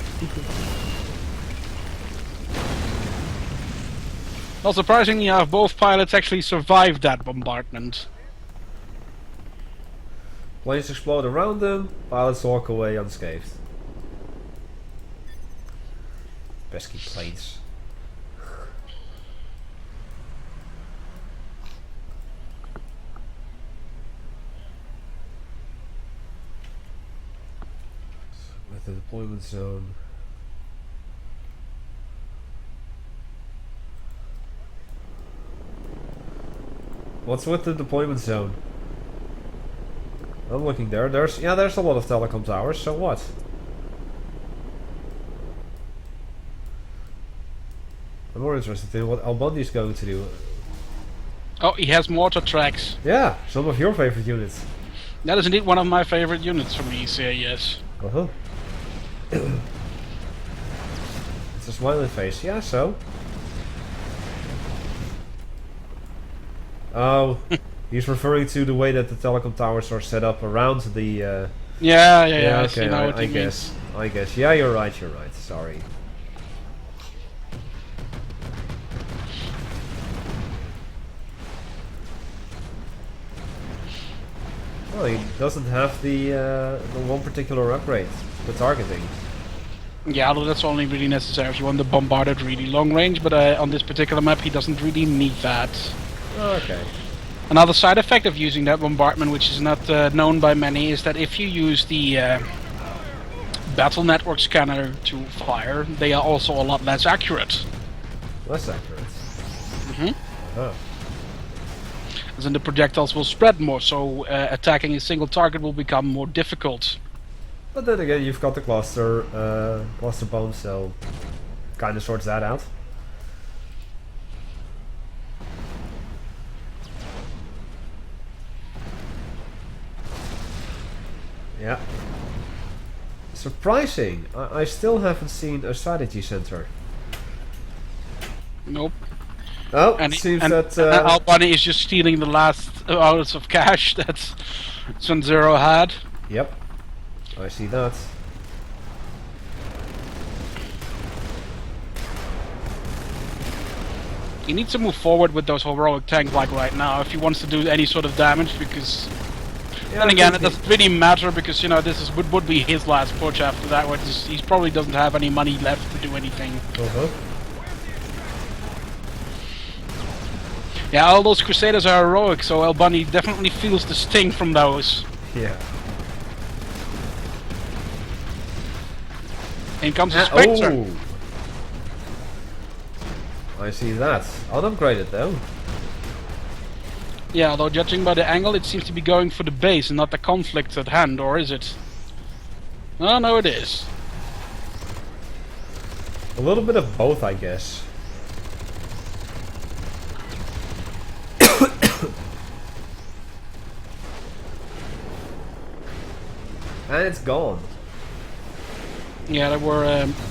Well, surprisingly enough, both pilots actually survived that bombardment. Planes explode around them, pilots walk away unscathed. Pesky planes. With the deployment zone. What's with the deployment zone? I'm looking there. There's a lot of telecom towers, so what? I'm more interested in what Al-Bundy is going to do. Oh, he has mortar tracks. Yeah, some of your favorite units. That is indeed one of my favorite units from these, yes. Uh-huh. It's a smiling face, yeah, so? Oh, he's referring to the way that the telecom towers are set up around the... Yeah, okay, I see now what I you mean. guess. Yeah, you're right, sorry. Well, he doesn't have the one particular upgrade, the targeting. Yeah, although that's only really necessary if you want to bombard at really long range, but on this particular map he doesn't really need that. Okay. Another side effect of using that bombardment, which is not known by many, is that if you use the battle network scanner to fire, they are also a lot less accurate. Less accurate? Mm-hmm. Oh. As in the projectiles will spread more, so attacking a single target will become more difficult. But then again, you've got the cluster bomb, so kind of sorts that out. Yeah. Surprising. I still haven't seen a strategy center. Nope. Oh, And, it seems and, that... and Albany is just stealing the last ounce of cash that Sun Zero had. Yep. I see that. He needs to move forward with those heroic tanks like right now if he wants to do any sort of damage, because Yeah, then I again think it doesn't really matter, because you know this is would be his last push after that, where he probably doesn't have any money left to do anything. Uh-huh. Yeah, all those Crusaders are heroic, so El Bunny definitely feels the sting from those. Yeah. In comes a Spectre. Oh! I see that. Unupgraded though. Yeah, although judging by the angle, it seems to be going for the base and not the conflict at hand, or is it? Oh, no, it is. A little bit of both, I guess. And it's gone. Yeah, there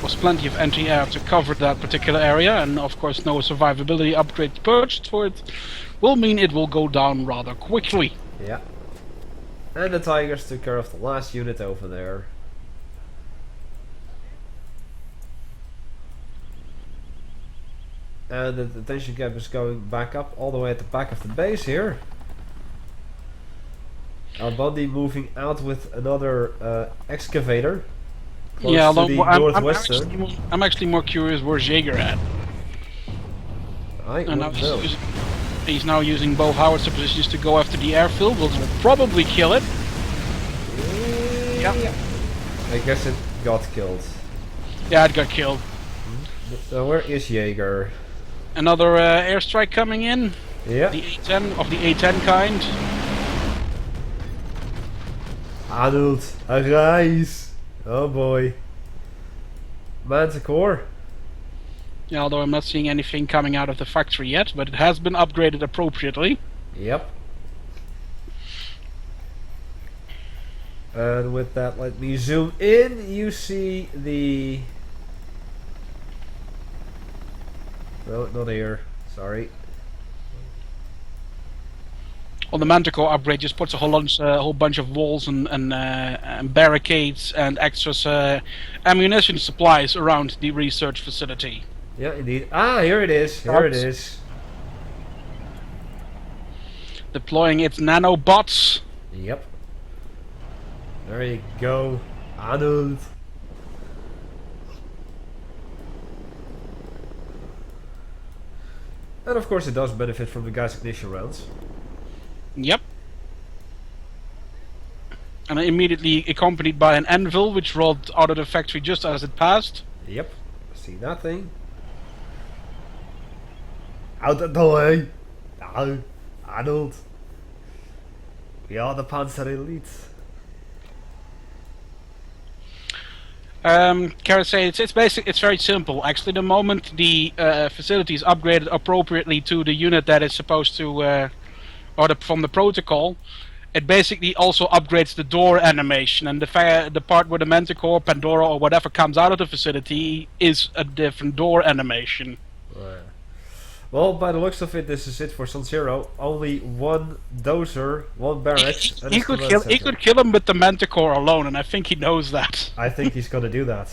was plenty of anti-air to cover that particular area, and of course no survivability upgrade purchased for it will mean it will go down rather quickly. Yeah. And the Tigers took care of the last unit over there. And the detention gap is going back up all the way at the back of the base here. Our Bundy moving out with another excavator. Close Yeah, to the northwestern. I'm actually more curious where's Jaeger at. I And now wouldn't know. he's now using both howitzer positions to go after the airfield, which will probably kill it. Yeah. I guess it got killed. Yeah, it got killed. So where is Jaeger? Another airstrike coming in. Yeah. The A-10 of the A-10 kind. Arnold, arise! Oh boy. Manticore. Yeah, although I'm not seeing anything coming out of the factory yet, but it has been upgraded appropriately. Yep. And with that, let me zoom in. You see the... No, not here. Sorry. On the Manticore upgrade, just puts a whole bunch of walls and barricades and extra ammunition supplies around the research facility. Yeah, indeed. Ah, here it is. Here it is. Deploying its nanobots. Yep. There you go. Arnold. And of course it does benefit from the gas ignition rounds. Yep. And immediately accompanied by an anvil, which rolled out of the factory just as it passed. Yep. See that thing? Out of the way! Now, Arnold. We are the Panzer Elite. Can I say it's basic? It's very simple. Actually, the moment the facility is upgraded appropriately to the unit that is supposed to, from the protocol, it basically also upgrades the door animation, and the part where the Manticore, Pandora, or whatever comes out of the facility is a different door animation. Right. Well, by the looks of it, this is it for Sun Zero. Only one dozer, one barracks, and He a could command kill. center. He could kill him with the Manticore alone, and I think he knows that. I think he's gonna do that.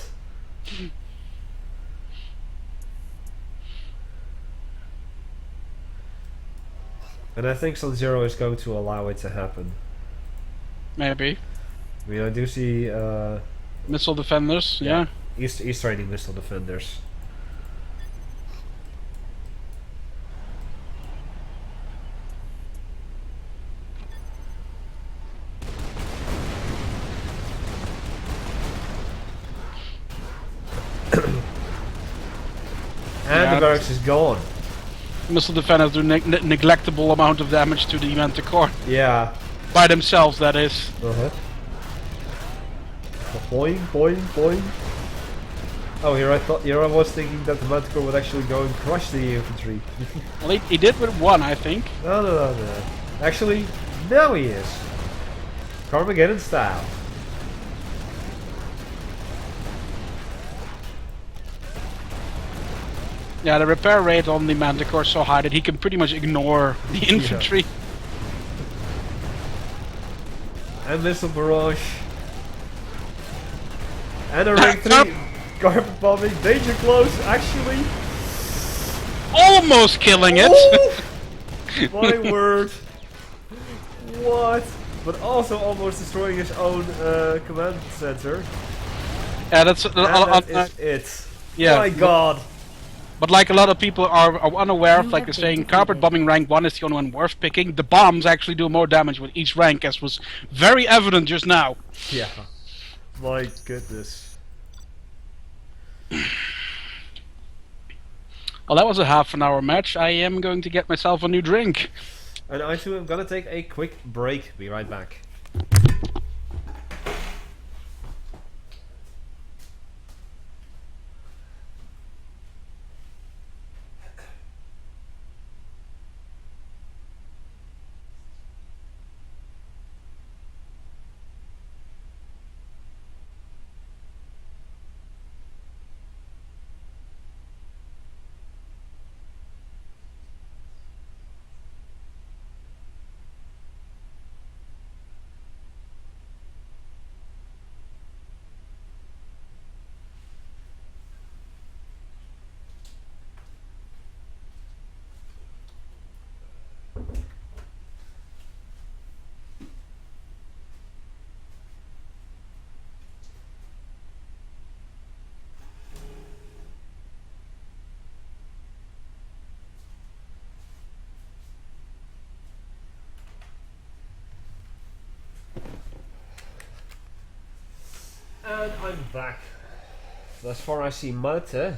And I think Sun Zero is going to allow it to happen. Maybe I mean, I do see missile defenders. Yeah. he's training missile defenders. And the barracks is gone. Missile defenders do neglectable amount of damage to the Manticore. Yeah. By themselves, that is. Uh-huh. Boing, boing, boing. Oh, here I was thinking that the Manticore would actually go and crush the infantry. Well, he did with one, I think. No. Actually, now he is. Carmageddon style. Yeah, the repair rate on the Manticore is so high that he can pretty much ignore the infantry. And missile barrage. And a rank 3 carpet bombing, danger close, actually. Almost killing it! Oh, my word. What? But also almost destroying his own command center. Yeah, that's... And that is it. Yeah. My god. But like a lot of people are unaware of, like they're saying, carpet bombing rank 1 is the only one worth picking. The bombs actually do more damage with each rank, as was very evident just now. Yeah. My goodness. Well, that was a half-an-hour match. I am going to get myself a new drink. And I too am gonna take a quick break. Be right back. And I'm back. Thus far I see Malte.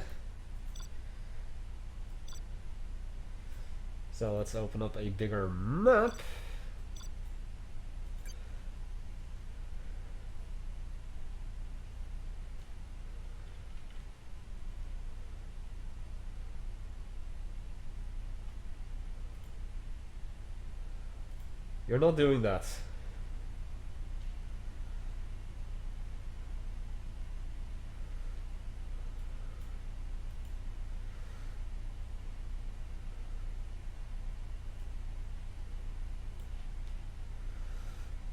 So let's open up a bigger map. You're not doing that.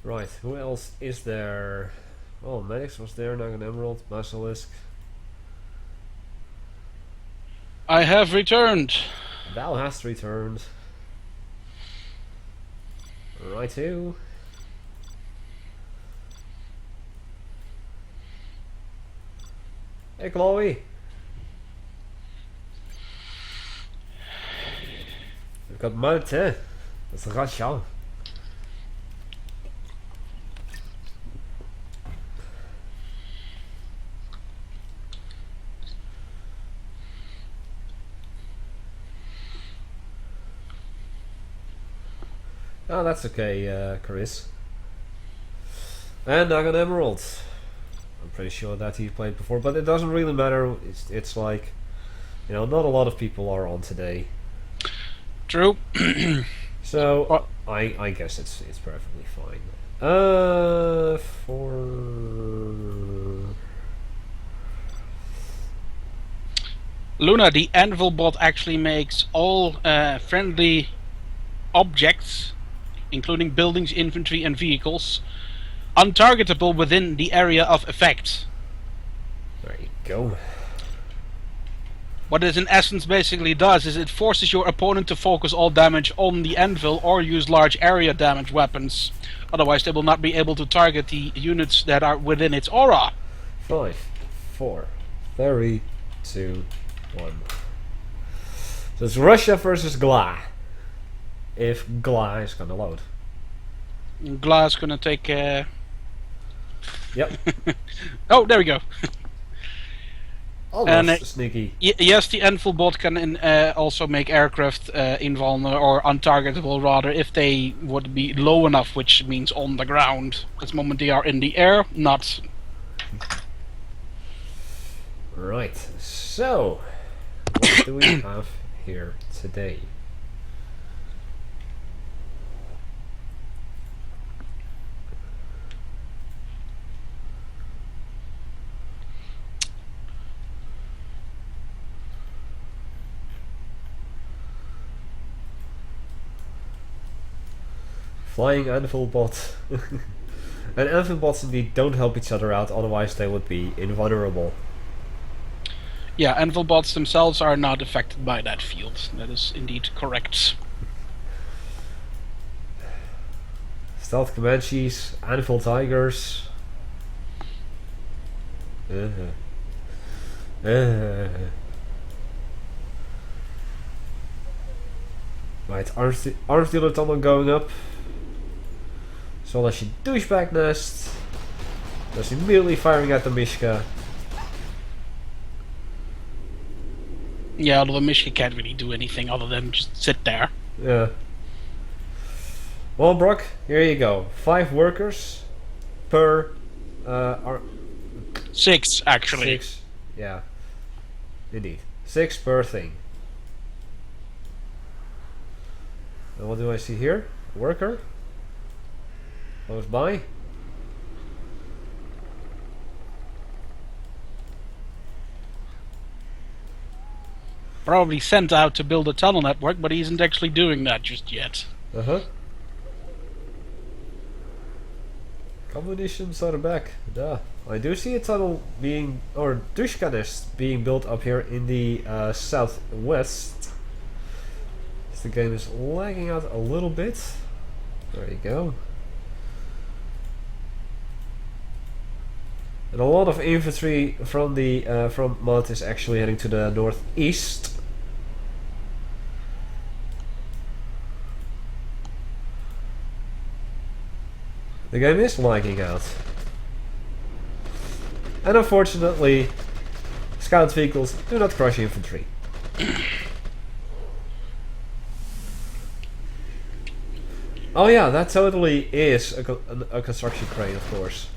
Right, who else is there? Oh, Medics was there, Nagan Emerald, Basilisk. I have returned. Val has returned. Righto. Hey Chloe. We've got Malte. That's Rasha. Oh, that's okay, Chris. And Nagan Emerald. I'm pretty sure that he played before, but it doesn't really matter. It's like, you know, not a lot of people are on today. True. So I guess it's perfectly fine. For Luna, the anvil bot actually makes all friendly objects, including buildings, infantry, and vehicles, untargetable within the area of effect. there you go. What it in essence basically does is it forces your opponent to focus all damage on the anvil or use large area damage weapons. Otherwise they will not be able to target the units that are within its aura. 5, 4, 3, 2, 1. So it's Russia versus Gla. If Gla is gonna load. Gla's gonna take... Yep. Oh, there we go. Almost And, sneaky. Yes, the anvil bot can also make aircraft invulnerable or untargetable, rather, if they would be low enough, which means on the ground. At the moment they are in the air, not. Right, so what do we have here today? Flying anvil bot. And anvil bots indeed don't help each other out, otherwise they would be invulnerable. Yeah, anvil bots themselves are not affected by that field. That is indeed correct. Stealth Comanches, anvil tigers. Right, arms dealer tunnel going up. So that's your douchebag nest. That's immediately firing at the Mishka. Yeah, although Mishka can't really do anything other than just sit there. Yeah. Well, Brock, here you go. 5 workers per 6, actually. 6. Yeah. Indeed. 6 per thing. And what do I see here? A worker? Close by. Probably sent out to build a tunnel network, but he isn't actually doing that just yet. Uh-huh. Combinations are back. Yeah. I do see a tunnel being, or Dushka nest being built up here in the southwest. The game is lagging out a little bit. There you go. And a lot of infantry from the from Mod is actually heading to the northeast. The game is lagging out. And unfortunately, scout vehicles do not crush infantry. Oh yeah, that totally is a construction crane, of course.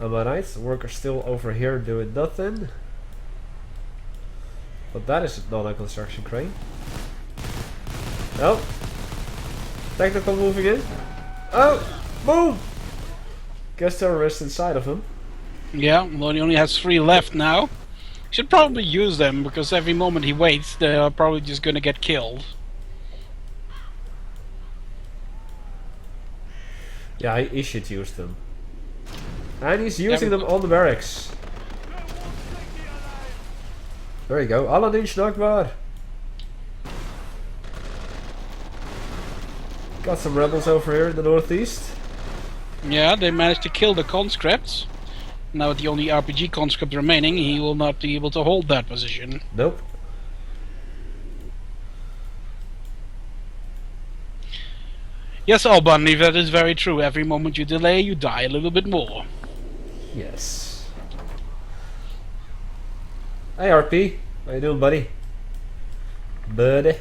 Am I right? The worker's still over here doing nothing. But that is not a construction crane. Oh! Technical moving in. Oh! Boom! Guess terrorists inside of him. Yeah, well, he only has 3 left now. Should probably use them, because every moment he waits, they're probably just gonna get killed. Yeah, he should use them. And he's using them on the barracks. There you go. Aladdin Shnakbar. Got some rebels over here in the northeast. Yeah, they managed to kill the conscripts. Now with the only RPG conscript remaining, he will not be able to hold that position. Nope. Yes, Alban, that is very true. Every moment you delay, you die a little bit more. Yes. Hey RP, how you doing, buddy? Buddy.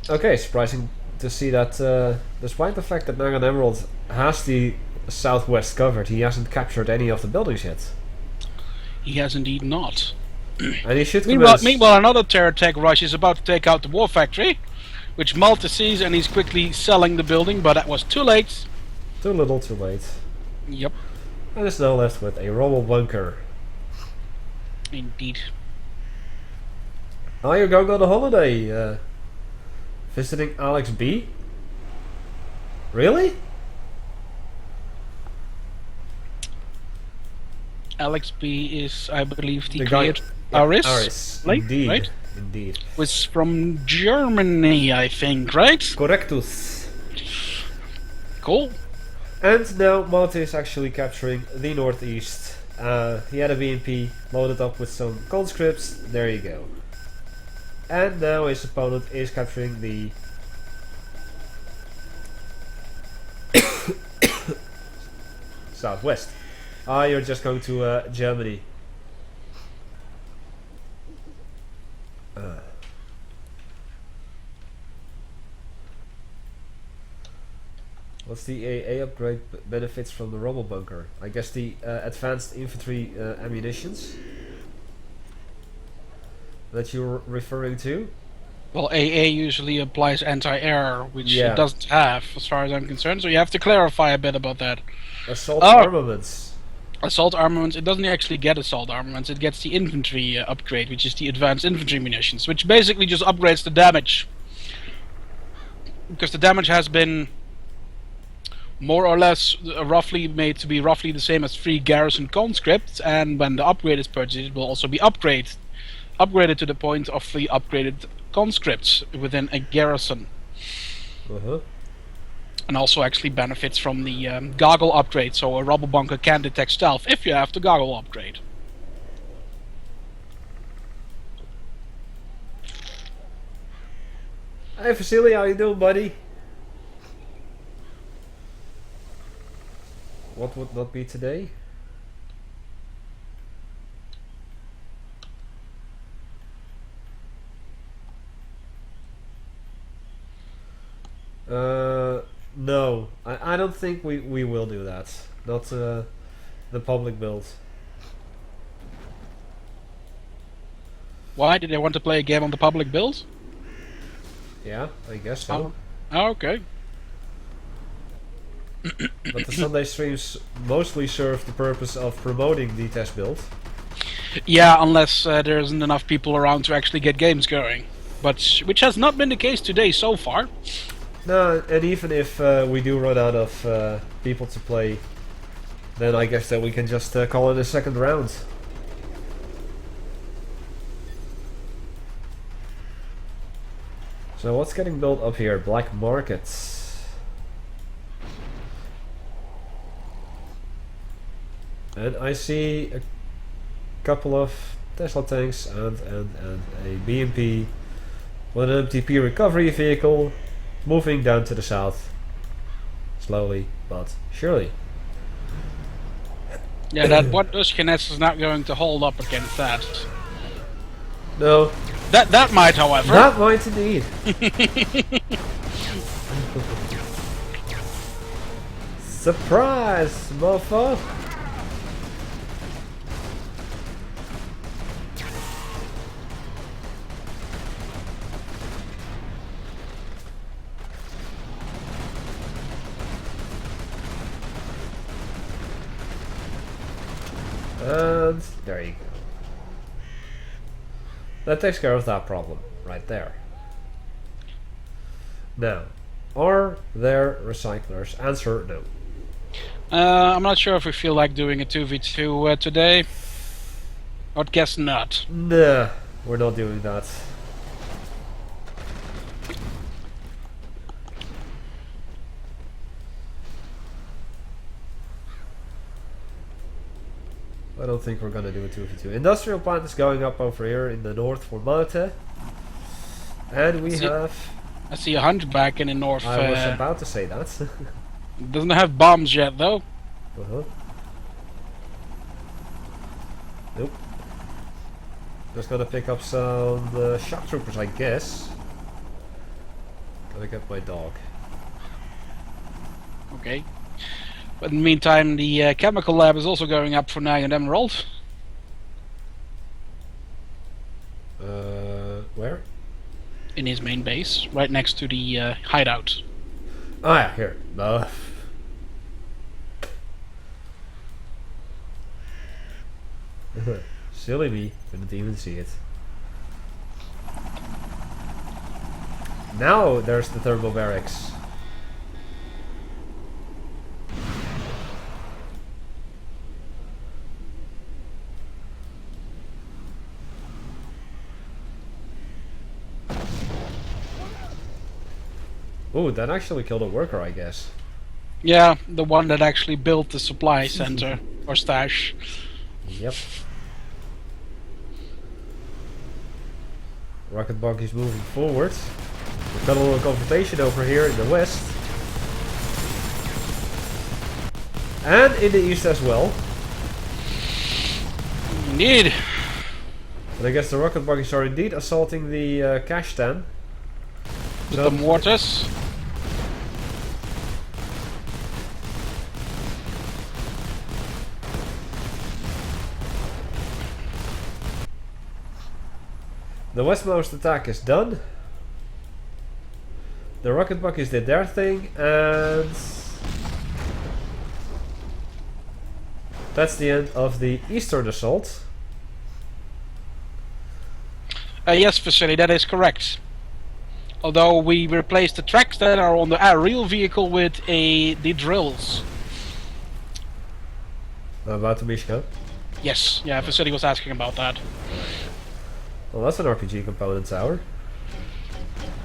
Okay, surprising to see that despite the fact that Nagan Emerald has the southwest covered, he hasn't captured any of the buildings yet. He has indeed not. And he should Meanwhile, another terror tech rush is about to take out the war factory, which Malta sees, and he's quickly selling the building, but that was too late. Too little, too late. Yep. And is now left with a rubble bunker. Indeed. Oh, you're going on a holiday, visiting Alex B? Really? Alex B is, I believe, the The guy- creator Aris, Aris, like, indeed. right? Indeed. Was from Germany, I think, right? Correctus. Cool. And now Malta is actually capturing the northeast. He had a BMP loaded up with some conscripts. There you go. And now his opponent is capturing the southwest. Ah, you're just going to Germany. What's the AA upgrade benefits from the rubble bunker? I guess the advanced infantry ammunitions that you're referring to? Well, AA usually applies anti-air, which Yeah. it doesn't have, as far as I'm concerned, so you have to clarify a bit about that. Assault Oh. armaments. Assault armaments, it doesn't actually get assault armaments, it gets the infantry upgrade, which is the advanced infantry munitions, which basically just upgrades the damage. Because the damage has been more or less roughly made to be roughly the same as 3 garrison conscripts, and when the upgrade is purchased, it will also be upgraded to the point of the upgraded conscripts within a garrison. Uh-huh. And also actually benefits from the goggle upgrade, so a rubble bunker can detect stealth if you have the goggle upgrade. Hey Vasily, how you doing, buddy? What would not be today? No, I don't think we will do that. Not the public build. Why? Did they want to play a game on the public build? Yeah, I guess so. Oh, okay. But the Sunday streams mostly serve the purpose of promoting the test build. Yeah, unless there isn't enough people around to actually get games going. But which has not been the case today so far. No, and even if we do run out of people to play, then I guess that we can just call it a second round. So what's getting built up here? Black markets. And I see a couple of Tesla tanks and a BMP with an MTP recovery vehicle. moving down to the south. Slowly, but surely. Yeah, that one Uskinets is not going to hold up against that. No. That might, however. That might indeed. Surprise, mofo! And there you go. That takes care of that problem right there. Now, are there recyclers? Answer no. I'm not sure if we feel like doing a 2v2 today. I'd guess not. Nah, we're not doing that. I don't think we're gonna do a 2v2. Industrial plant is going up over here in the north for Malta. And we have... I see a hunchback in the north. I was about to say that. Doesn't have bombs yet, though. Nope. Just gonna pick up some shock troopers, I guess. Gotta get my dog. Okay. But in the meantime, the chemical lab is also going up for Nine and Emerald. Where? In his main base, right next to the hideout. Ah, yeah, here. No. Silly me, couldn't even see it. Now there's the thermal barracks. Oh, that actually killed a worker, I guess. Yeah, the one that actually built the supply center or stash. Yep. Rocket buggy's moving forward. We've got a little confrontation over here in the west. And in the east as well. Indeed. And I guess the rocket buggies are indeed assaulting the cash stand. With the mortars. The westmost attack is done. The rocket buggies did their thing, and that's the end of the eastern assault. Yes, Vasily, that is correct. Although we replaced the tracks that are on the real vehicle with the drills. About the Mishka. Yes, yeah, Vasily was asking about that. Well, that's an RPG component tower.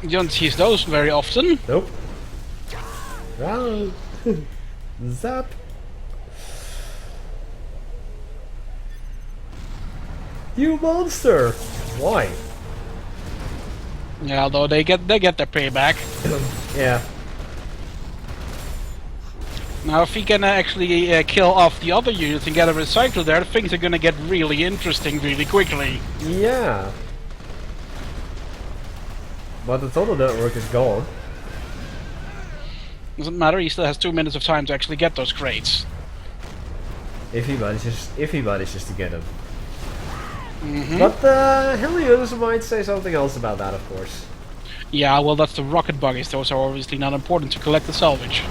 You don't use those very often. Nope. Wow. Zap. You monster! Why? Yeah, although they get their payback. Yeah. Now, if he can actually kill off the other units and get a recycler there, things are gonna get really interesting really quickly. Yeah. But the tunnel network is gone. Doesn't matter. He still has 2 minutes of time to actually get those crates. If he manages to get them. Mm-hmm. But the Hellions might say something else about that, of course. Yeah, well, that's the rocket buggies. Those are obviously not important to collect the salvage.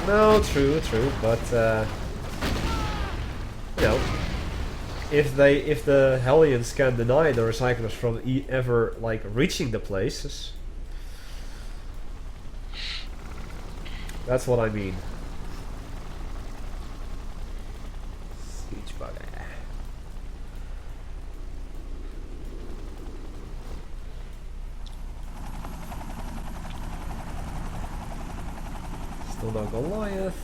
No, true, but you know, if the Hellions can deny the recyclers from ever like reaching the places, that's what I mean. Siege bugger. Still no Goliath.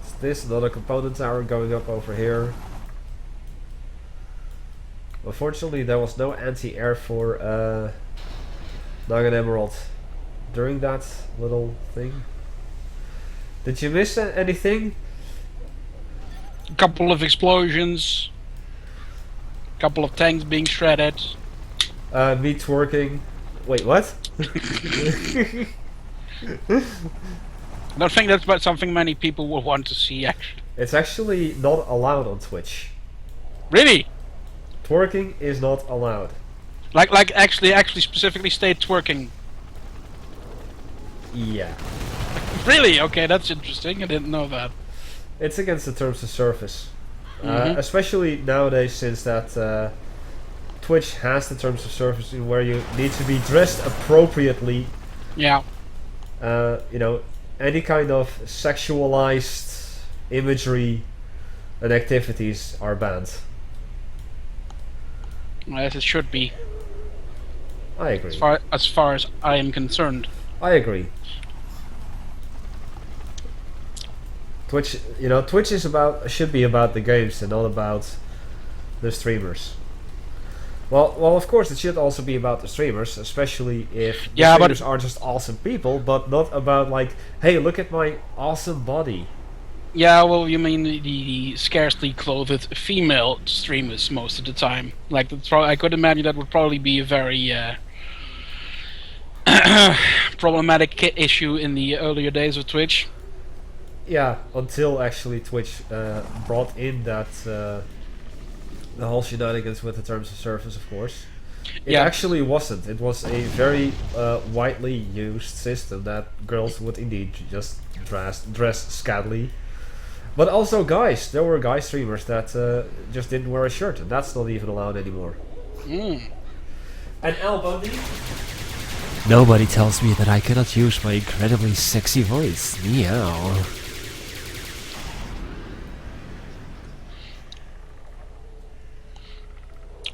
Is this another component tower going up over here? Unfortunately, there was no anti-air for Nug and Emerald. during that little thing? Did you miss anything? A couple of explosions. A couple of tanks being shredded. Me twerking. Wait, what? I don't think that's something many people will want to see, actually. It's actually not allowed on Twitch. Really? Twerking is not allowed. Like actually specifically state twerking. Yeah. Really? Okay, that's interesting. I didn't know that. It's against the terms of service. Especially nowadays, since that Twitch has the terms of service in where you need to be dressed appropriately. Yeah. You know, any kind of sexualized imagery and activities are banned. As it should be. I agree. As far as I am concerned. I agree. Twitch, you know, Twitch should be about the games and not about the streamers. Well, of course, it should also be about the streamers, especially if the streamers are just awesome people, but not about like, hey, look at my awesome body. Yeah, well, you mean the scarcely clothed female streamers most of the time. Like, I could imagine that would probably be a very problematic issue in the earlier days of Twitch. Yeah, until actually Twitch brought in that the whole shenanigans with the terms of service, of course. It actually wasn't. It was a very widely used system that girls would indeed just dress scantily. But also guys, there were guy streamers that just didn't wear a shirt, and that's not even allowed anymore. Mm. And Al Bundy? Nobody tells me that I cannot use my incredibly sexy voice. Meow.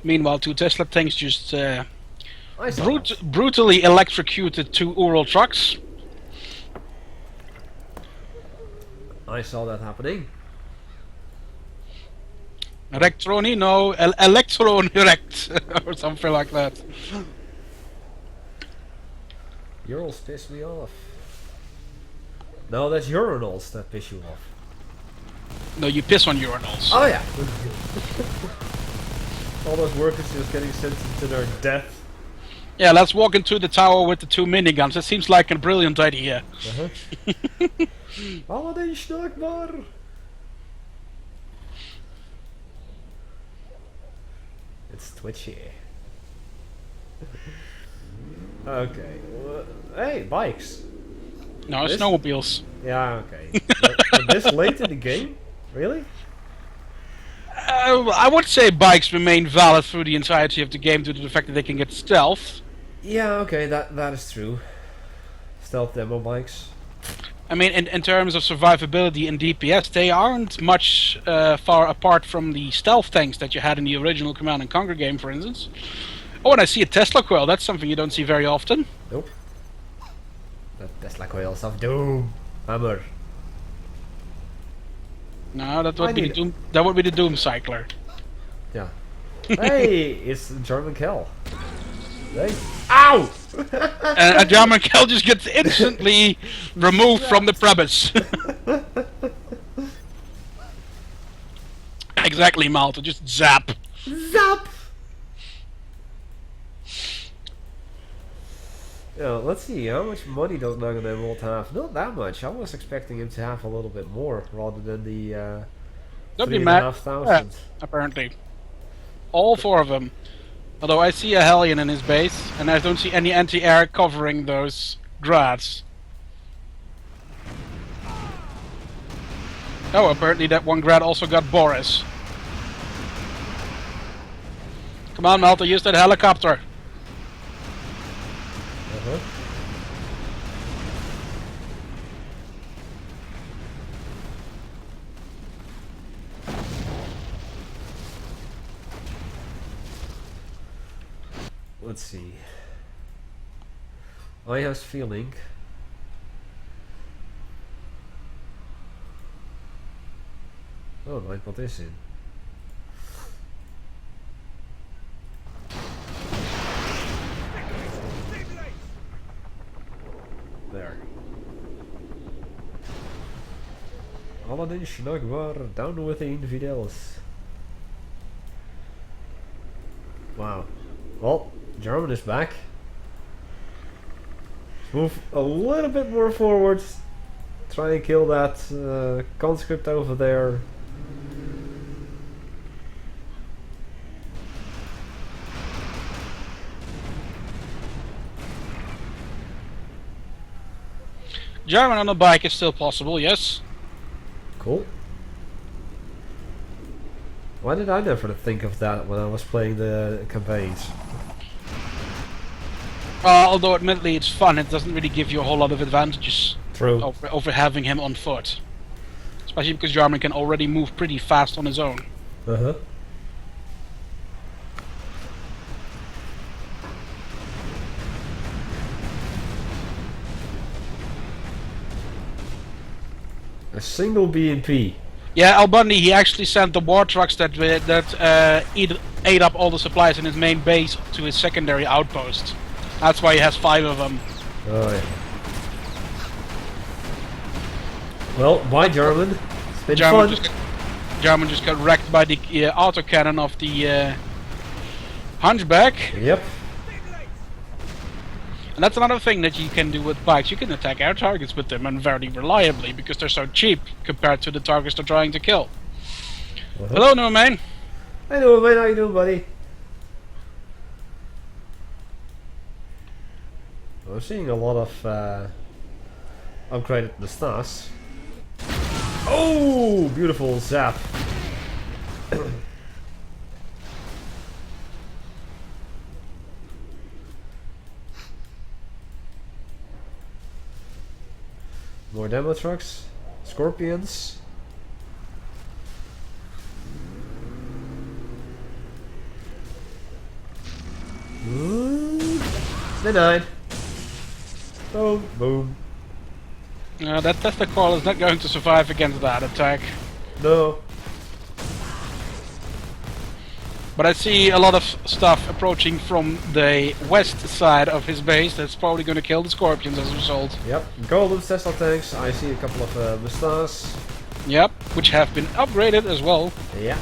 Meanwhile, two Tesla tanks just brutally electrocuted two Ural trucks. I saw that happening. Electroni, no, Electron erect, or something like that. Urals piss me off. No, that's urinals that piss you off. No, you piss on urinals. Oh yeah. All those workers just getting sentenced to their death. Yeah, let's walk into the tower with the two miniguns. That seems like a brilliant idea. Holiday snack bar. It's twitchy. Okay. Hey, bikes. No, snowmobiles. Yeah, okay. But this late in the game? Really? I would say bikes remain valid through the entirety of the game due to the fact that they can get stealth. Yeah, okay, that is true. Stealth demo bikes. I mean, in terms of survivability and DPS, they aren't much far apart from the stealth tanks that you had in the original Command & Conquer game, for instance. Oh, and I see a Tesla coil. That's something you don't see very often. Nope. The Tesla coils of Doom. Hammer. No, that would be the Doom. That would be the Doom Cycler. Yeah. Hey, it's German Kel. Hey. Ow! And a German Kel just gets instantly removed from the premise. Exactly, Malta. Just zap. Zap! Yeah, let's see, how much money does Nugget Emerald have? Not that much. I was expecting him to have a little bit more, rather than the 3,500. Yeah, apparently. All four of them. Although I see a Hellion in his base, and I don't see any anti-air covering those grads. Oh, apparently that one grad also got Boris. Come on, Malta, use that helicopter. Let's see. I have a feeling. Oh, I put this in. Paladin Shinagwar, down with the infidels. Wow. Well, German is back. Let's move a little bit more forward. Try and kill that conscript over there. German on a bike is still possible, yes. Cool. Why did I never think of that when I was playing the campaigns? Although admittedly it's fun, it doesn't really give you a whole lot of advantages True. over having him on foot. Especially because Jarman can already move pretty fast on his own. Uh-huh. A single BNP. Yeah, Al Bundy, he actually sent the war trucks that ate up all the supplies in his main base to his secondary outpost. That's why he has 5 of them. Oh yeah. Well, bye German. It's been fun. German just got wrecked by the autocannon of the Hunchback. Yep. And that's another thing that you can do with bikes. You can attack air targets with them, and very reliably, because they're so cheap compared to the targets they're trying to kill. Hello, Norman. Hey Norman, how you doing, buddy? I'm seeing a lot of upgraded Nastas. Oh, beautiful zap. More demo trucks, scorpions. Denied. Boom, boom. That Tesla Coil is not going to survive against that attack. No. But I see a lot of stuff approaching from the west side of his base that's probably going to kill the Scorpions as a result. Yep, golden Tesla tanks. I see a couple of Mustas. Yep, which have been upgraded as well. Yeah.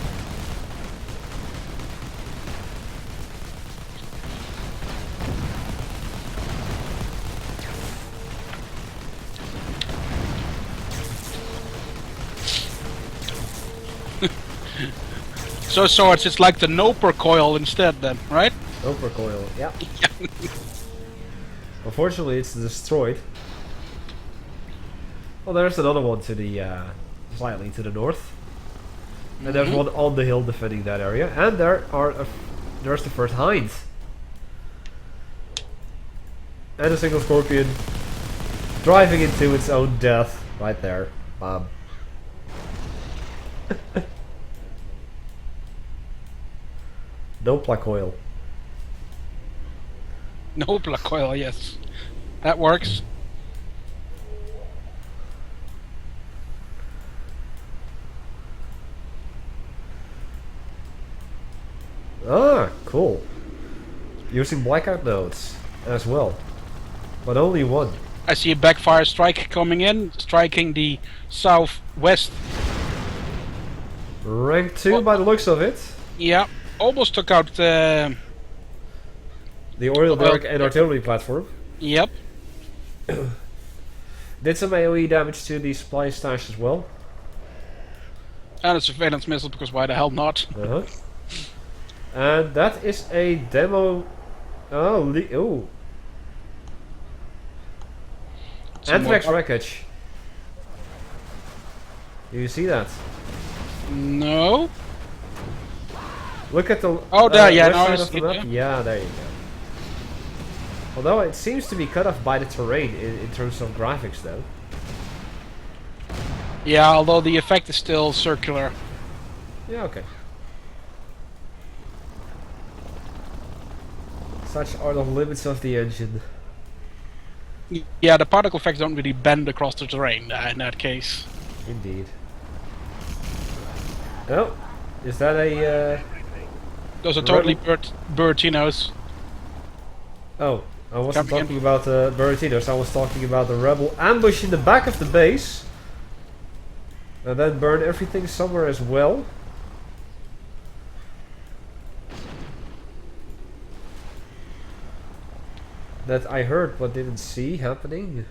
So swords, it's like the Noper Coil instead then, right? Noper Coil, yeah. Unfortunately, it's destroyed. Well, there's another one to the slightly to the north, and there's one on the hill defending that area, and there's the first Hind, and a single Scorpion driving into its own death right there. Bam. No Placoil. No Black Coil, yes. That works. Ah, cool. Using blackout nodes as well. But only one. I see a backfire strike coming in, striking the southwest. Rank 2 by the looks of it. Yeah, almost took out The oil derrick and artillery platform. Yep. Did some AoE damage to the supply stash as well. And a surveillance missile, because why the hell not? Uh-huh. And that is a demo... Oh, oh. Anthrax wreckage. Do you see that? No. Look at the Oh, there, yeah, left now I side of see the it, map. yeah. Yeah, there you go. Although it seems to be cut off by the terrain in terms of graphics, though. Yeah, although the effect is still circular. Yeah, okay. Such are the limits of the engine. Yeah, the particle effects don't really bend across the terrain in that case. Indeed. Oh, is that a... Those are totally Bertinos. Oh, I wasn't Coming in. talking about the Beretinos, I was talking about the rebel ambush in the back of the base. And then burn everything somewhere as well. That I heard but didn't see happening.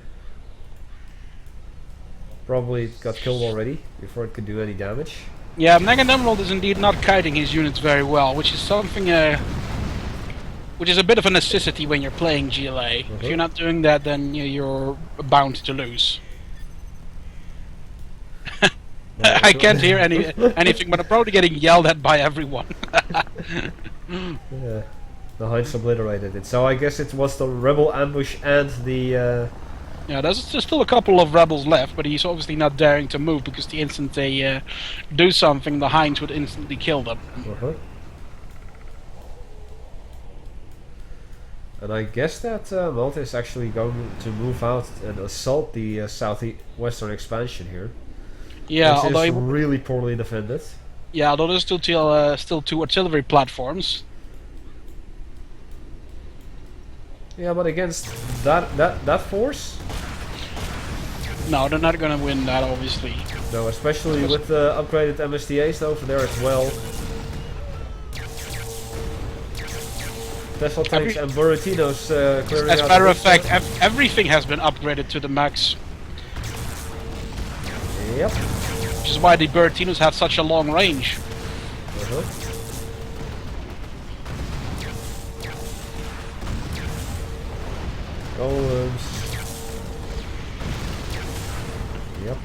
Probably it got killed already before it could do any damage. Yeah, Mega Emerald is indeed not kiting his units very well, which is something, which is a bit of a necessity when you're playing GLA. If you're not doing that, then you're bound to lose. I can't hear anything, but I'm probably getting yelled at by everyone. Yeah, the Heinz obliterated it. So I guess it was the rebel ambush and the... Yeah, there's still a couple of rebels left, but he's obviously not daring to move because the instant they do something, the Heinz would instantly kill them. And I guess that Malta is actually going to move out and assault the southwestern expansion here. Yeah, which although is really poorly defended. Yeah, although there's still two artillery platforms. Yeah, but against that force? No, they're not gonna win that, obviously. No, especially with the upgraded MSDAs over there as well. Tesla tanks and Burritinos clearing out. As a matter of fact, everything has been upgraded to the max. Yep. Which is why the Burritinos have such a long range. Golems. Yep.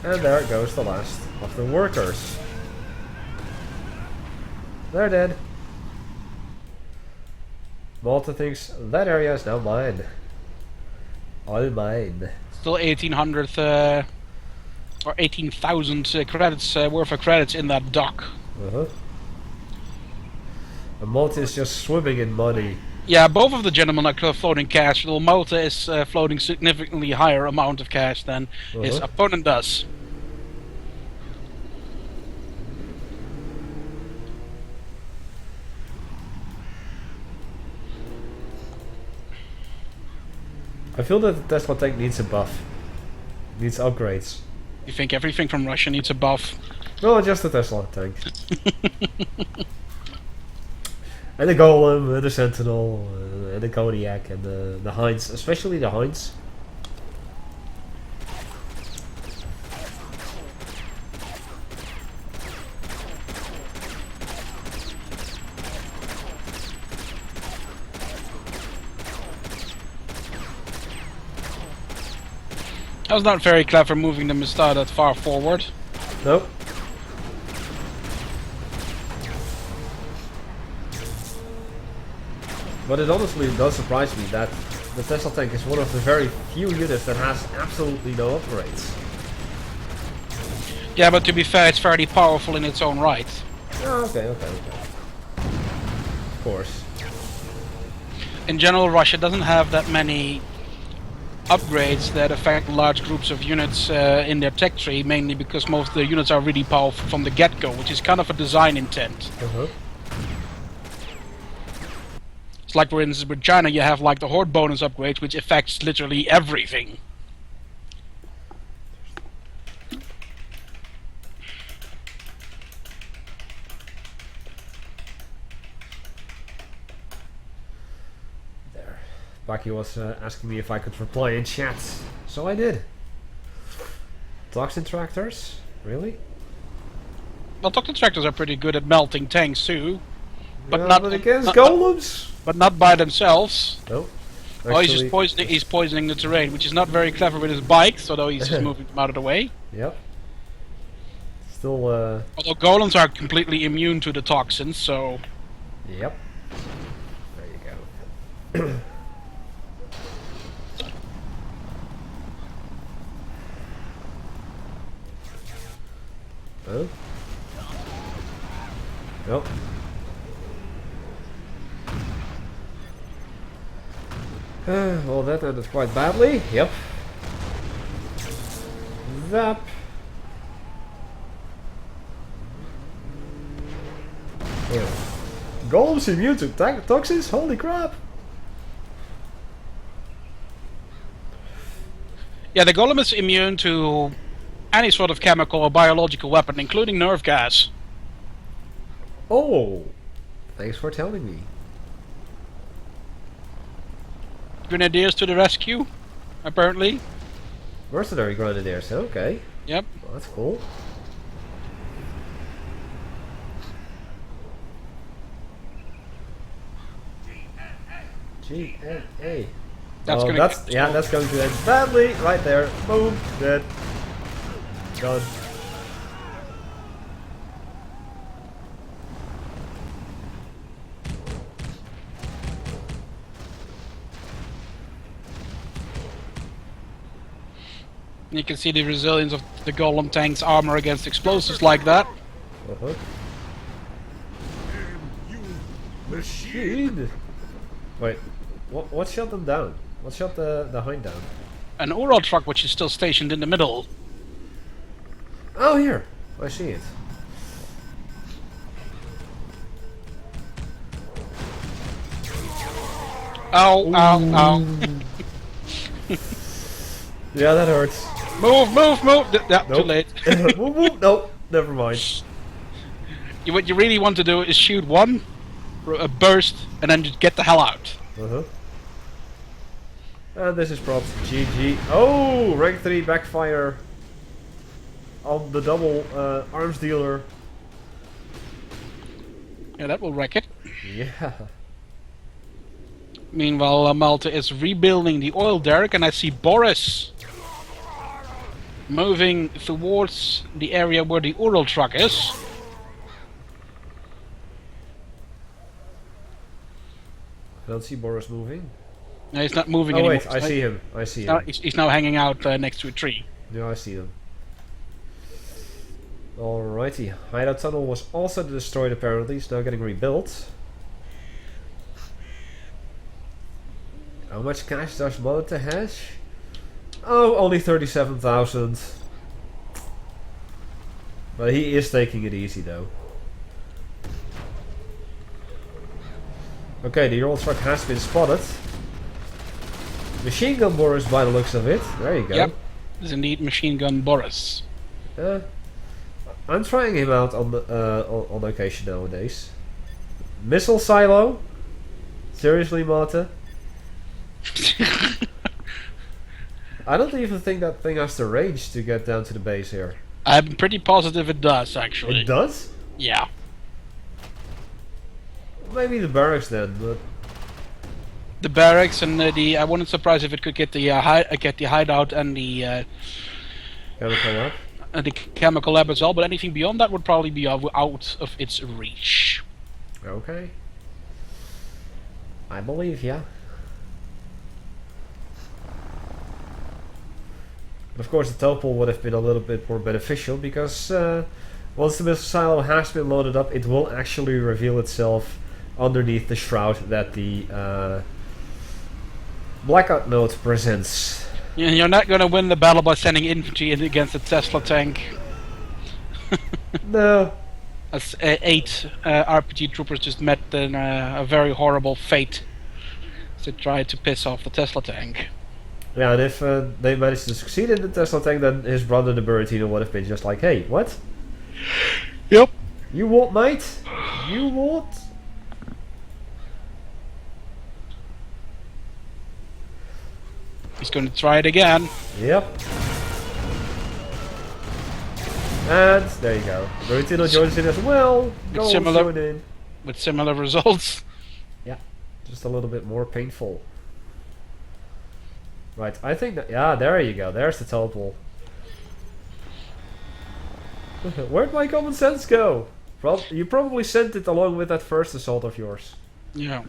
And there goes the last of the workers. They're dead. Malta thinks that area is now mine. All mine. Still 1,800 or 18,000 credits worth of credits in that dock. And Malta is just swimming in money. Yeah, both of the gentlemen are floating cash. While Malta is floating significantly higher amount of cash than his opponent does. I feel that the Tesla tank needs a buff. Needs upgrades. You think everything from Russia needs a buff? No, just the Tesla tank. And the Golem, and the Sentinel, and the Kodiak, and the Heinz, especially the Heinz. That was not very clever moving the Mista that far forward. Nope. But it honestly does surprise me that the Tesla tank is one of the very few units that has absolutely no upgrades. Yeah, but to be fair, it's fairly powerful in its own right. Oh, okay. Of course. In general, Russia doesn't have that many upgrades that affect large groups of units in their tech tree, mainly because most of the units are really powerful from the get-go, which is kind of a design intent. It's like, for instance, with China, you have like the Horde bonus upgrades, which affects literally everything. Baki was asking me if I could reply in chat, so I did. Toxin tractors? Really? Well, Toxin tractors are pretty good at melting tanks too, but yeah, not but against golems. But not by themselves. Nope. Actually, oh, he's just poisoning. He's poisoning the terrain, which is not very clever with his bikes, although he's just moving them out of the way. Yep. Still. Although golems are completely immune to the toxins, so. Yep. There you go. Oh. Nope. Well, that ended quite badly. Yep. Zap. Yeah. Golems immune to toxins? Holy crap! Yeah, the golem is immune to any sort of chemical or biological weapon, including nerve gas. Oh! Thanks for telling me. Grenadiers to the rescue, apparently. Mercenary Grenadiers, okay. Yep. Well, that's cool. GNA. That's oh, gonna that's going to end badly. Right there. Boom. Dead. Done. You can see the resilience of the golem tank's armor against explosives like that. Uh-huh. Machine. Wait. What shot them down? What shot the hind down? An Ural truck which is still stationed in the middle. Oh, here. I see it. Ow, ow, ow. Yeah, that hurts. Move, move, move! Yeah, Nope. too late. Whoop, whoop. Nope, never mind. What you really want to do is shoot one, burst, and then just get the hell out. Uh-huh. And this is props. GG. Oh, rank 3 backfire on the double arms dealer. Yeah, that will wreck it. Yeah. Meanwhile, Malta is rebuilding the oil derrick, and I see Boris moving towards the area where the Ural truck is. I don't see Boris moving. No, he's not moving Oh anymore. wait, I see him. I see Now, him. he's now hanging out next to a tree. Yeah, I see them. Alrighty. Hideout tunnel was also destroyed apparently. It's now getting rebuilt. How much cash does Monitor has? Oh, only 37,000. But he is taking it easy though. Okay, the Ural truck has been spotted. Machine gun Boris by the looks of it. There you go. Yep, this is indeed machine gun Boris. I'm trying him out on the on occasion nowadays. Missile silo? Seriously, Marta? I don't even think that thing has the range to get down to the base here. I'm pretty positive it does, actually. It does? Yeah. Maybe the barracks then, but The barracks and the I wouldn't surprise if it could get the hideout and the chemical lab. the chemical lab as well. But anything beyond that would probably be out of its reach. Okay. I believe, yeah. Of course, the teleport would have been a little bit more beneficial because once the missile silo has been loaded up, it will actually reveal itself underneath the shroud that the blackout node presents. You're not going to win the battle by sending infantry in against a Tesla tank. No. As 8 RPG troopers just met a very horrible fate to try to piss off the Tesla tank. Yeah, and if they managed to succeed in the Tesla tank, then his brother the Buratino would have been just like, hey, what? Yep. You what, mate? You what? He's going to try it again. Yep. And there you go. Buratino joins in as well. Go join in. With similar results. Yeah, just a little bit more painful. Right, I think that, yeah, there you go. There's the teleport. Where'd my common sense go? You probably sent it along with that first assault of yours. Yeah.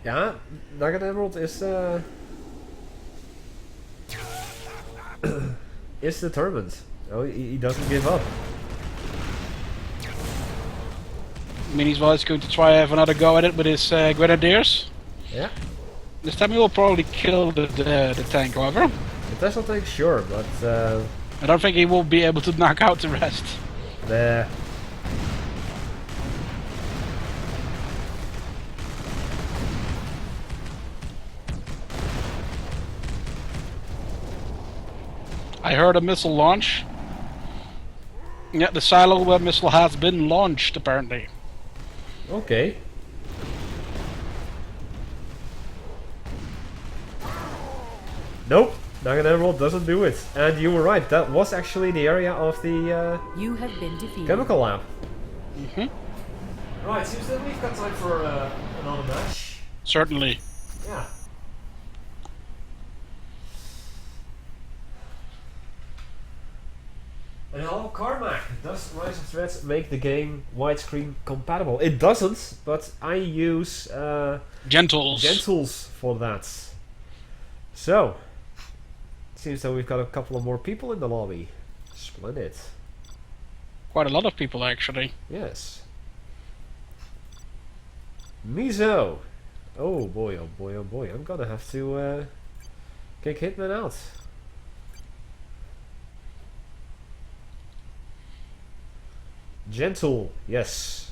Yeah, Nugget Emerald is is determined. Oh, he doesn't give up. Minisval is going to try have another go at it with his grenadiers. Yeah. This time he will probably kill the tank, however. The Tesla tank, sure, but I don't think he will be able to knock out the rest. nah. I heard a missile launch. Yeah, the silo missile has been launched, apparently. Okay. Nope, Nugget Emerald doesn't do it. And you were right, that was actually the area of the You have been defeated. chemical lab. Mm-hmm. Right, seems that we've got time for another match. Certainly. Yeah. And hello Carmack, does Rise of Threats make the game widescreen compatible? It doesn't, but I use Gentles. Gentles for that. So, seems that we've got a couple of more people in the lobby. Splendid. Quite a lot of people, actually. Yes. Mizo! Oh boy, oh boy, oh boy. I'm gonna have to kick Hitman out. Gentle, yes.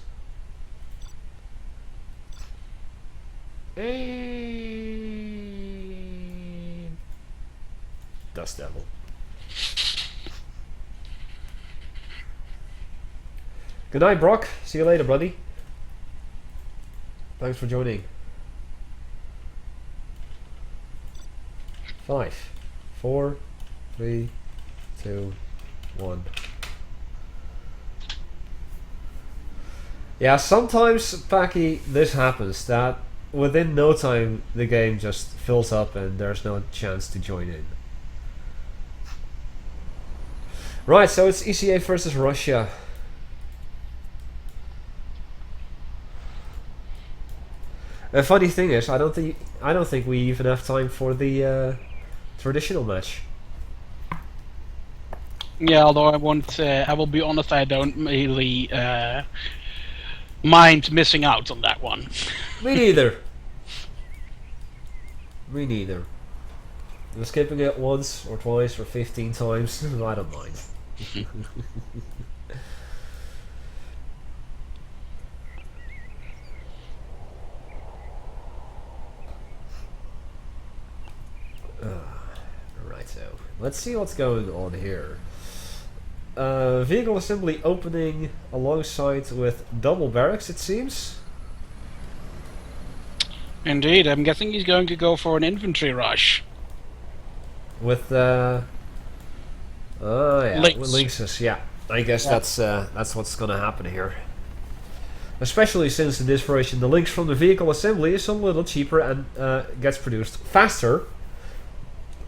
And Dust Devil. Good night, Brock. See you later, buddy. Thanks for joining. 5, 4, 3, 2, 1. Yeah, sometimes, Packy, this happens, that within no time the game just fills up and there's no chance to join in. Right, so it's ECA versus Russia. The funny thing is, I don't think we even have time for the traditional match. Yeah, although I won't. I will be honest. I don't really mind missing out on that one. Me neither. Me neither. I'm skipping it once or twice or 15 times. I don't mind. Right, so let's see what's going on here. Vehicle assembly opening alongside with double barracks, it seems. Indeed, I'm guessing he's going to go for an infantry rush. With yeah, Lynx. with Lynxes, yeah. I guess that's what's gonna happen here. Especially since in this version the Lynx from the vehicle assembly is a little cheaper and gets produced faster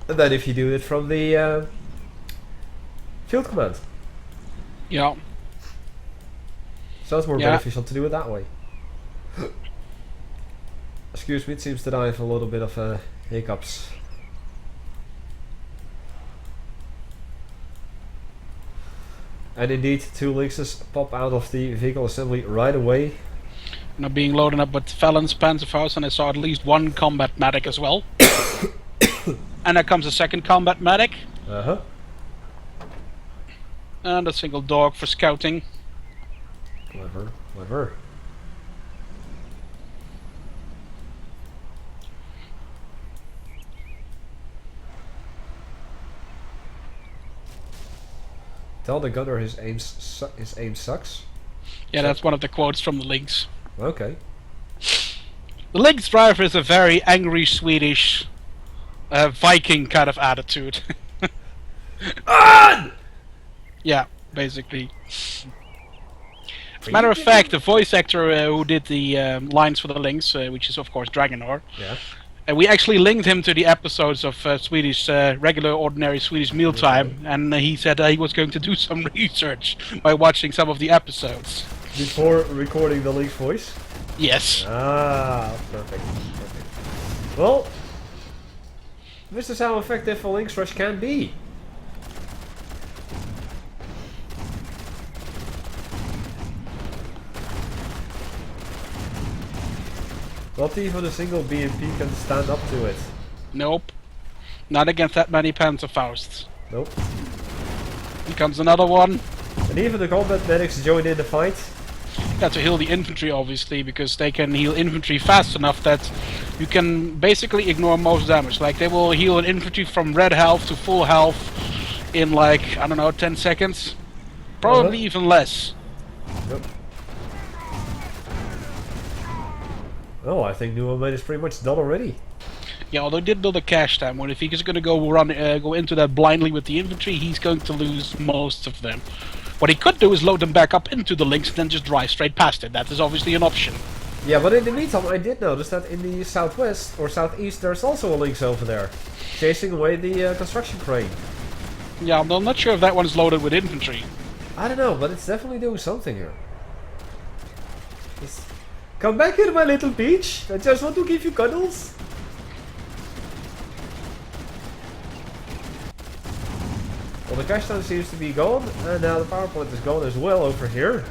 than if you do it from the field command. Yeah. So it's more beneficial to do it that way. Excuse me, it seems that I have a little bit of hiccups. And indeed, 2 Lynxes pop out of the vehicle assembly right away. Now being loaded up with Felons, Panzerfaust, and I saw at least one combat medic as well. And there comes a second combat medic. Uh-huh. And a single dog for scouting. Clever, clever. Tell the gunner his aim sucks. Yeah, that's one of the quotes from the Lynx. Okay. The Lynx driver is a very angry Swedish Viking kind of attitude. On! Yeah, basically. As a matter of fact, the voice actor who did the lines for the Lynx, which is of course Dragonor, Yeah. we actually linked him to the episodes of Swedish, regular, ordinary Swedish mealtime, and he said he was going to do some research by watching some of the episodes. Before recording the Lynx voice? Yes. Ah, perfect. Perfect. Well, this is how effective a Lynx rush can be. Not even a single BMP can stand up to it. Nope. Not against that many Panzerfausts. Nope. Here comes another one. And even the combat medics join in the fight. Yeah, to heal the infantry, obviously, because they can heal infantry fast enough that you can basically ignore most damage. Like, they will heal an infantry from red health to full health in, like, I don't know, 10 seconds? Probably even less. Yep. Oh, I think New is pretty much done already. Yeah, although he did build a cash time, where if he's going to go into that blindly with the infantry, he's going to lose most of them. What he could do is load them back up into the links and then just drive straight past it. That is obviously an option. Yeah, but in the meantime, I did notice that in the southwest or southeast, there's also a links over there, chasing away the construction crane. Yeah, I'm not sure if that one is loaded with infantry. I don't know, but it's definitely doing something here. Come back here, my little peach. I just want to give you cuddles. Well, the cash time seems to be gone, and now the power plant is gone as well over here.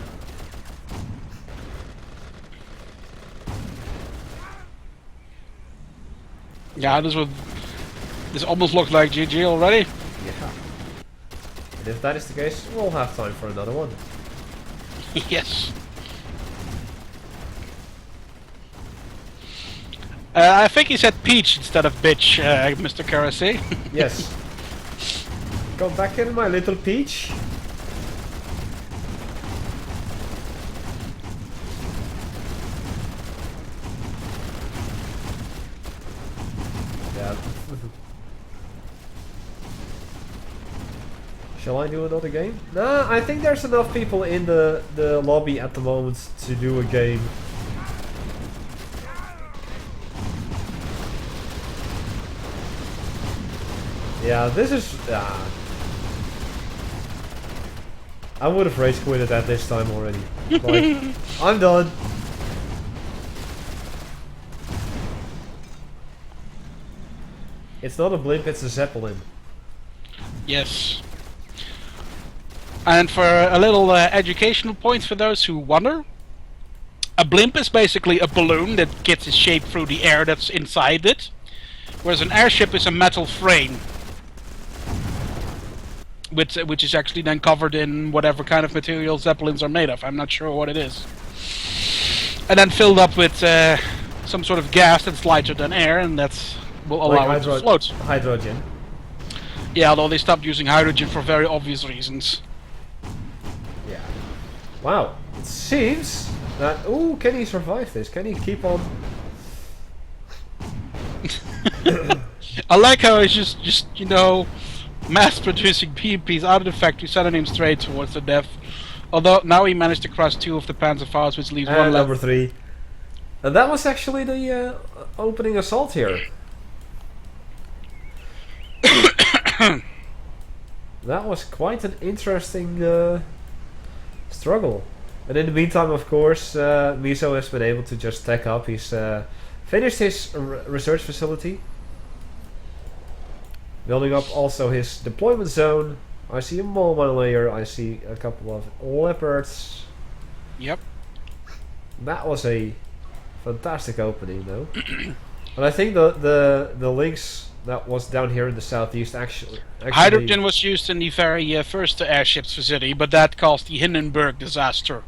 Yeah, this almost looks like GG already. Yeah. And if that is the case, we'll have time for another one. Yes. I think he said peach instead of bitch, Mr. Karasi. Yes. Come back here, my little peach. Yeah. Shall I do another game? Nah, I think there's enough people in the lobby at the moment to do a game. Yeah, this is... I would have rage quitted at this time already. Like, I'm done. It's not a blimp, it's a Zeppelin. Yes. And for a little educational point for those who wonder, a blimp is basically a balloon that gets its shape through the air that's inside it, whereas an airship is a metal frame. Which is actually then covered in whatever kind of material Zeppelins are made of. I'm not sure what it is. And then filled up with some sort of gas that's lighter than air, and that will allow it to float. Hydrogen. Yeah, although they stopped using hydrogen for very obvious reasons. Yeah. Wow. It seems that... Ooh, can he survive this? Can he keep on... I like how he's just you know, mass-producing PMPs out of the factory, sending him straight towards the death. Although now he managed to crush 2 of the Panzerfausts, which leaves one left. Number 3. And that was actually the opening assault here. That was quite an interesting struggle. And in the meantime, of course, Miso has been able to just tech up. He's finished his research facility. Building up also his deployment zone. I see a mole mine layer. I see a couple of leopards. Yep. That was a fantastic opening, though. And I think the links that was down here in the southeast actually hydrogen was used in the very first airships facility, but that caused the Hindenburg disaster.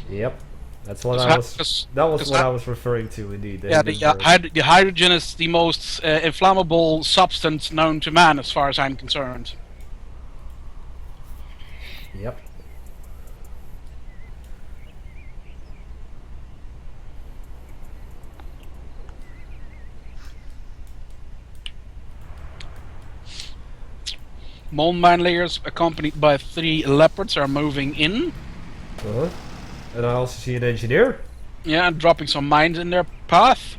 Yep. That's what I was referring to, indeed. Yeah, the hydrogen is the most inflammable substance known to man, as far as I'm concerned. Yep. Mole mine layers, accompanied by 3 leopards, are moving in. Uh-huh. And I also see an engineer. Yeah, and dropping some mines in their path.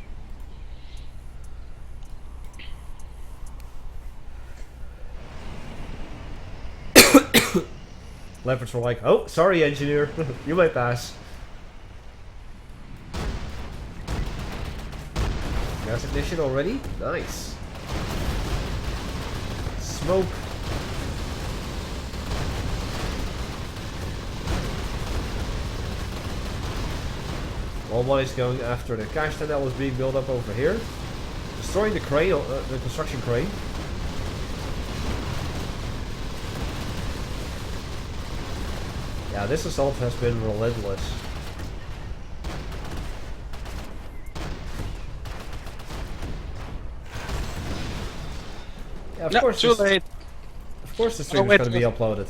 Leopards were like, oh, sorry, engineer. You may pass. Gas ignition already? Nice. Smoke. While one is going after the cash stand that was being built up over here. Destroying the crane, the construction crane. Yeah, this assault has been relentless. Yeah, of course. Too late. Of course, the stream is going to be uploaded.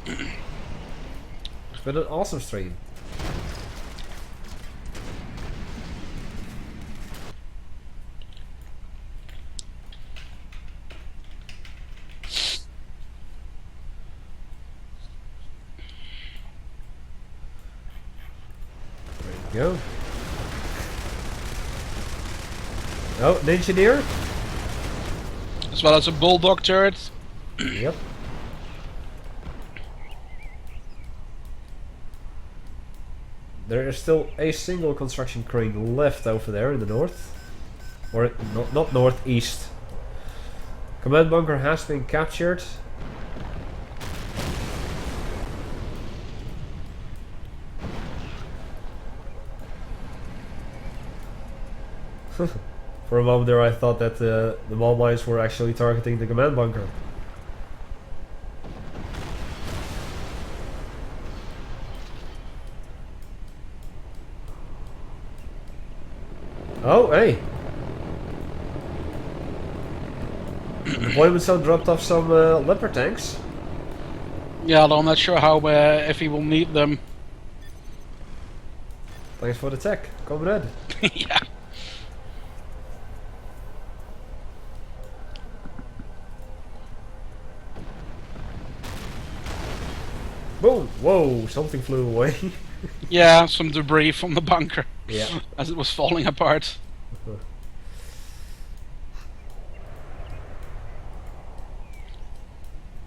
It's been an awesome stream. Go. Oh, an engineer? As well as a bulldog turret. Yep. There is still a single construction crane left over there in the north. Or not northeast. Command bunker has been captured. For a moment there I thought that the mall mines were actually targeting the command bunker. Oh, hey! Deployment zone dropped off some leopard tanks. Yeah, although I'm not sure how if he will need them. Thanks for the tech, comrade. Yeah. Boom! Whoa! Something flew away. Yeah, some debris from the bunker. Yeah. As it was falling apart.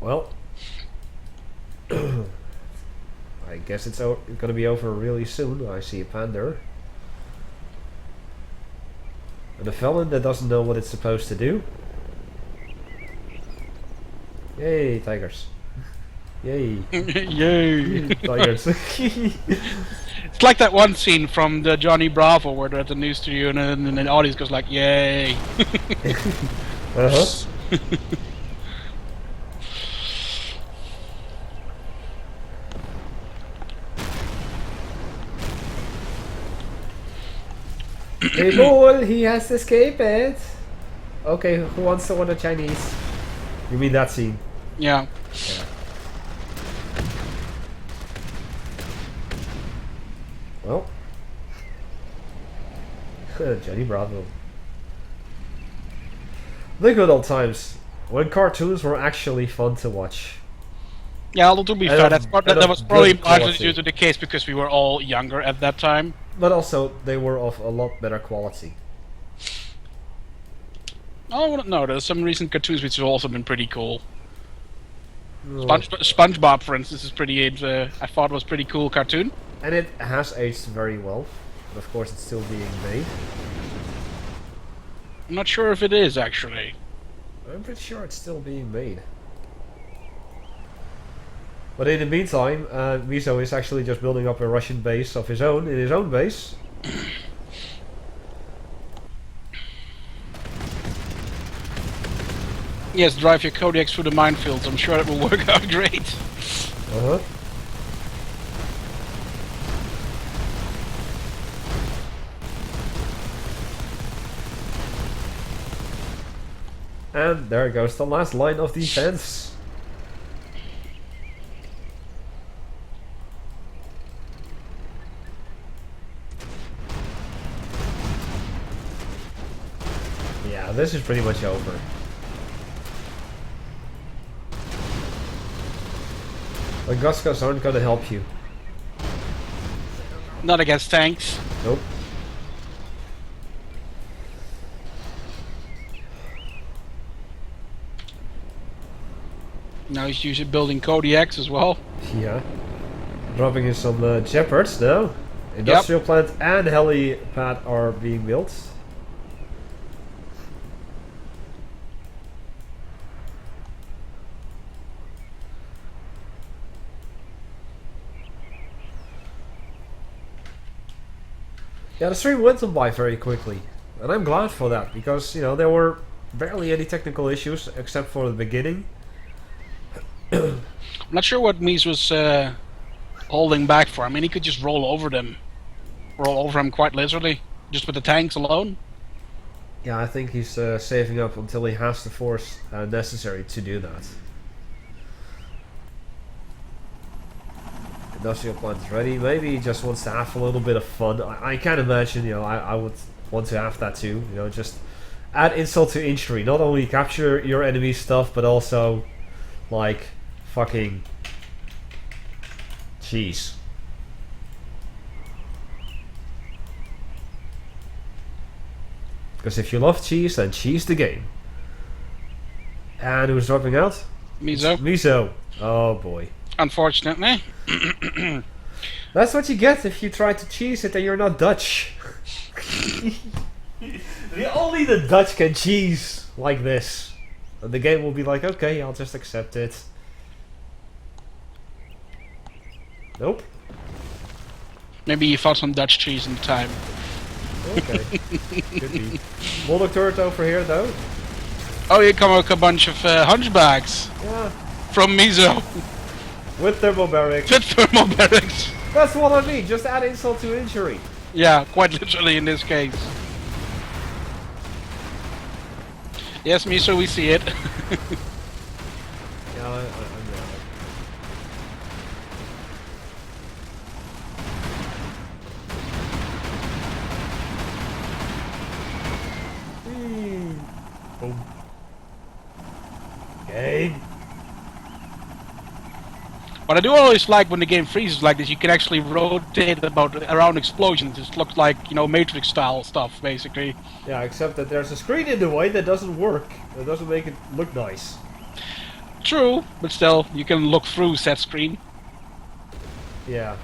Well, I guess it's gonna be over really soon. I see a panda. And a felon that doesn't know what it's supposed to do. Yay, tigers. Yay. Yay! Tigers. It's like that one scene from the Johnny Bravo where they're at the news studio and then the audience goes like, yay! Uh-huh. Hey bull, he has escaped it. Okay, who wants to order Chinese? You mean that scene? Yeah. Yeah. Well, Johnny Bravo. The good old times when cartoons were actually fun to watch. Yeah, although to be And fair, of- that was probably good largely quality. due to the case because we were all younger at that time. But also, they were of a lot better quality. Oh, I wouldn't know. There's some recent cartoons which have also been pretty cool. Well, SpongeBob, for instance, is pretty. I thought was pretty cool cartoon. and it has aged very well. But of course, it's still being made. I'm not sure if it is actually. I'm pretty sure it's still being made. But in the meantime, Miso is actually just building up a Russian base of his own, in his own base. Yes, drive your Kodiaks through the minefields. I'm sure it will work out great. Uh-huh. And there goes the last line of defense. Yeah, this is pretty much over. But Guskas aren't gonna help you. Not against tanks. Nope. Now he's usually building Kodiaks as well. Yeah. Dropping in some Jeopards now. Industrial plant and helipad are being built. Yeah, the stream went on by very quickly, and I'm glad for that because you know there were barely any technical issues except for the beginning. I'm not sure what Mies was holding back for. I mean, he could just roll over them. Roll over them quite literally, just with the tanks alone. Yeah, I think he's saving up until he has the force necessary to do that. Industrial plant is ready. Maybe he just wants to have a little bit of fun. I can imagine, you know, I would want to have that too. You know, just add insult to injury. Not only capture your enemy's stuff, but also, like, fucking cheese. Because if you love cheese, then cheese the game. And who's dropping out? Miso. Miso. Oh boy. Unfortunately. That's what you get if you try to cheese it and you're not Dutch. Only the Dutch can cheese like this. And the game will be like, okay, I'll just accept it. Nope. Maybe you fought some Dutch cheese in the time. Okay. Could be. Bulldog turret over here though. Oh, you come with a bunch of hunchbacks. Yeah. From Miso. With thermobarics. With thermal barracks. That's what I mean, just add insult to injury. Yeah, quite literally in this case. Yes, Miso, we see it. Yeah, I know. Boom. Game. What I do always like when the game freezes like this, you can actually rotate around explosions. It looks like, you know, Matrix style stuff, basically. Yeah, except that there's a screen in the way that doesn't work. That doesn't make it look nice. True, but still, you can look through set screen. Yeah.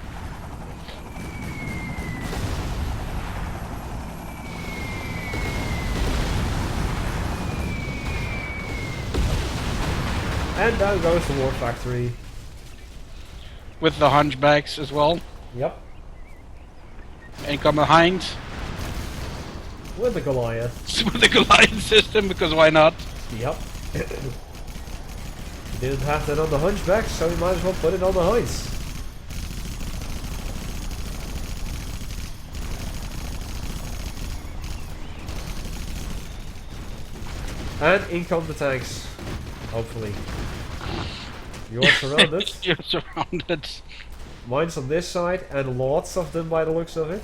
And down goes the War Factory. With the hunchbacks as well. Yep. And come behind. With the Goliath. With the Goliath system, because why not? Yep. Didn't have that on the hunchback, so we might as well put it on the Hinds. And in come the tanks. Hopefully. You're surrounded. You're surrounded. Mine's on this side, and lots of them by the looks of it.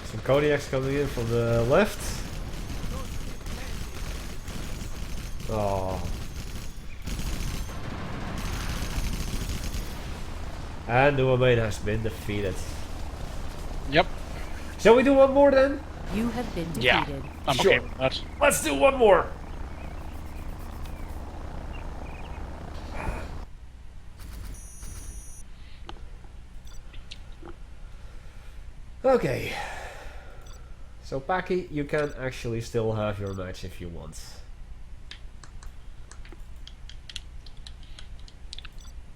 Some Kodiaks coming in from the left. Oh. And the Doomhammer has been defeated. Yep. Shall we do one more then? You have been defeated. Yeah. I'm Sure. okay with that. Let's do one more! Okay. So Paki, you can actually still have your match if you want.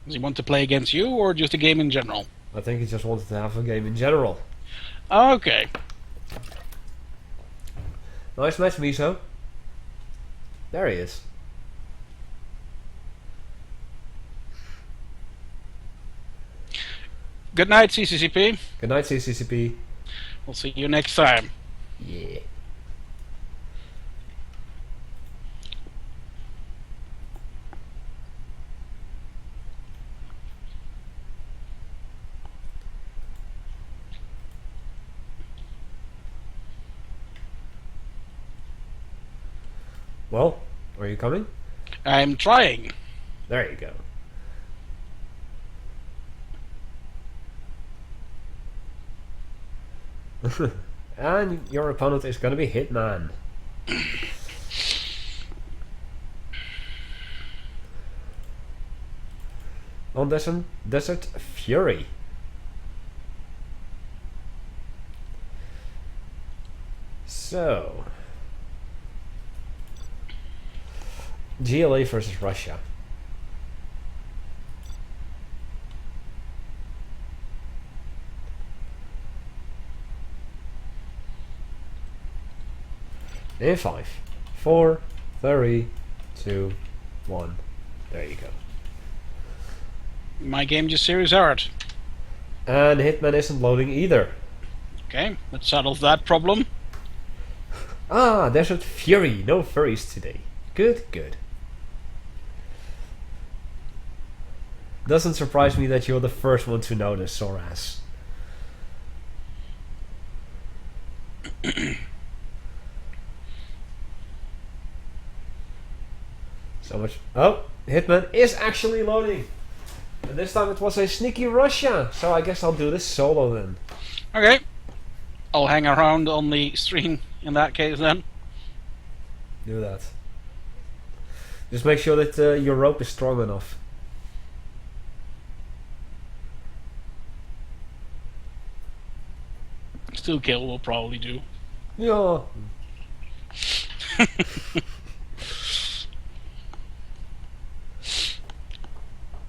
Does he want to play against you, or just a game in general? I think he just wanted to have a game in general. Okay. Nice match, Miso. There he is. Good night, CCCP. Good night, CCCP. We'll see you next time. Yeah. Well, are you coming? I'm trying. There you go. And your opponent is gonna be Hitman. on Desert Fury. So, GLA versus Russia. In 5, 4, 3, 2, 1. There you go. My game just serious errored. And Hitman isn't loading either. Okay, that settles that problem. Ah, Desert Fury. No furries today. Good, good. Doesn't surprise me that you're the first one to notice, Soras. So much. Oh, Hitman is actually loading. And this time it was a sneaky Russia. So I guess I'll do this solo then. Okay. I'll hang around on the stream in that case then. Do that. Just make sure that your rope is strong enough. Still kill will probably do. Yeah.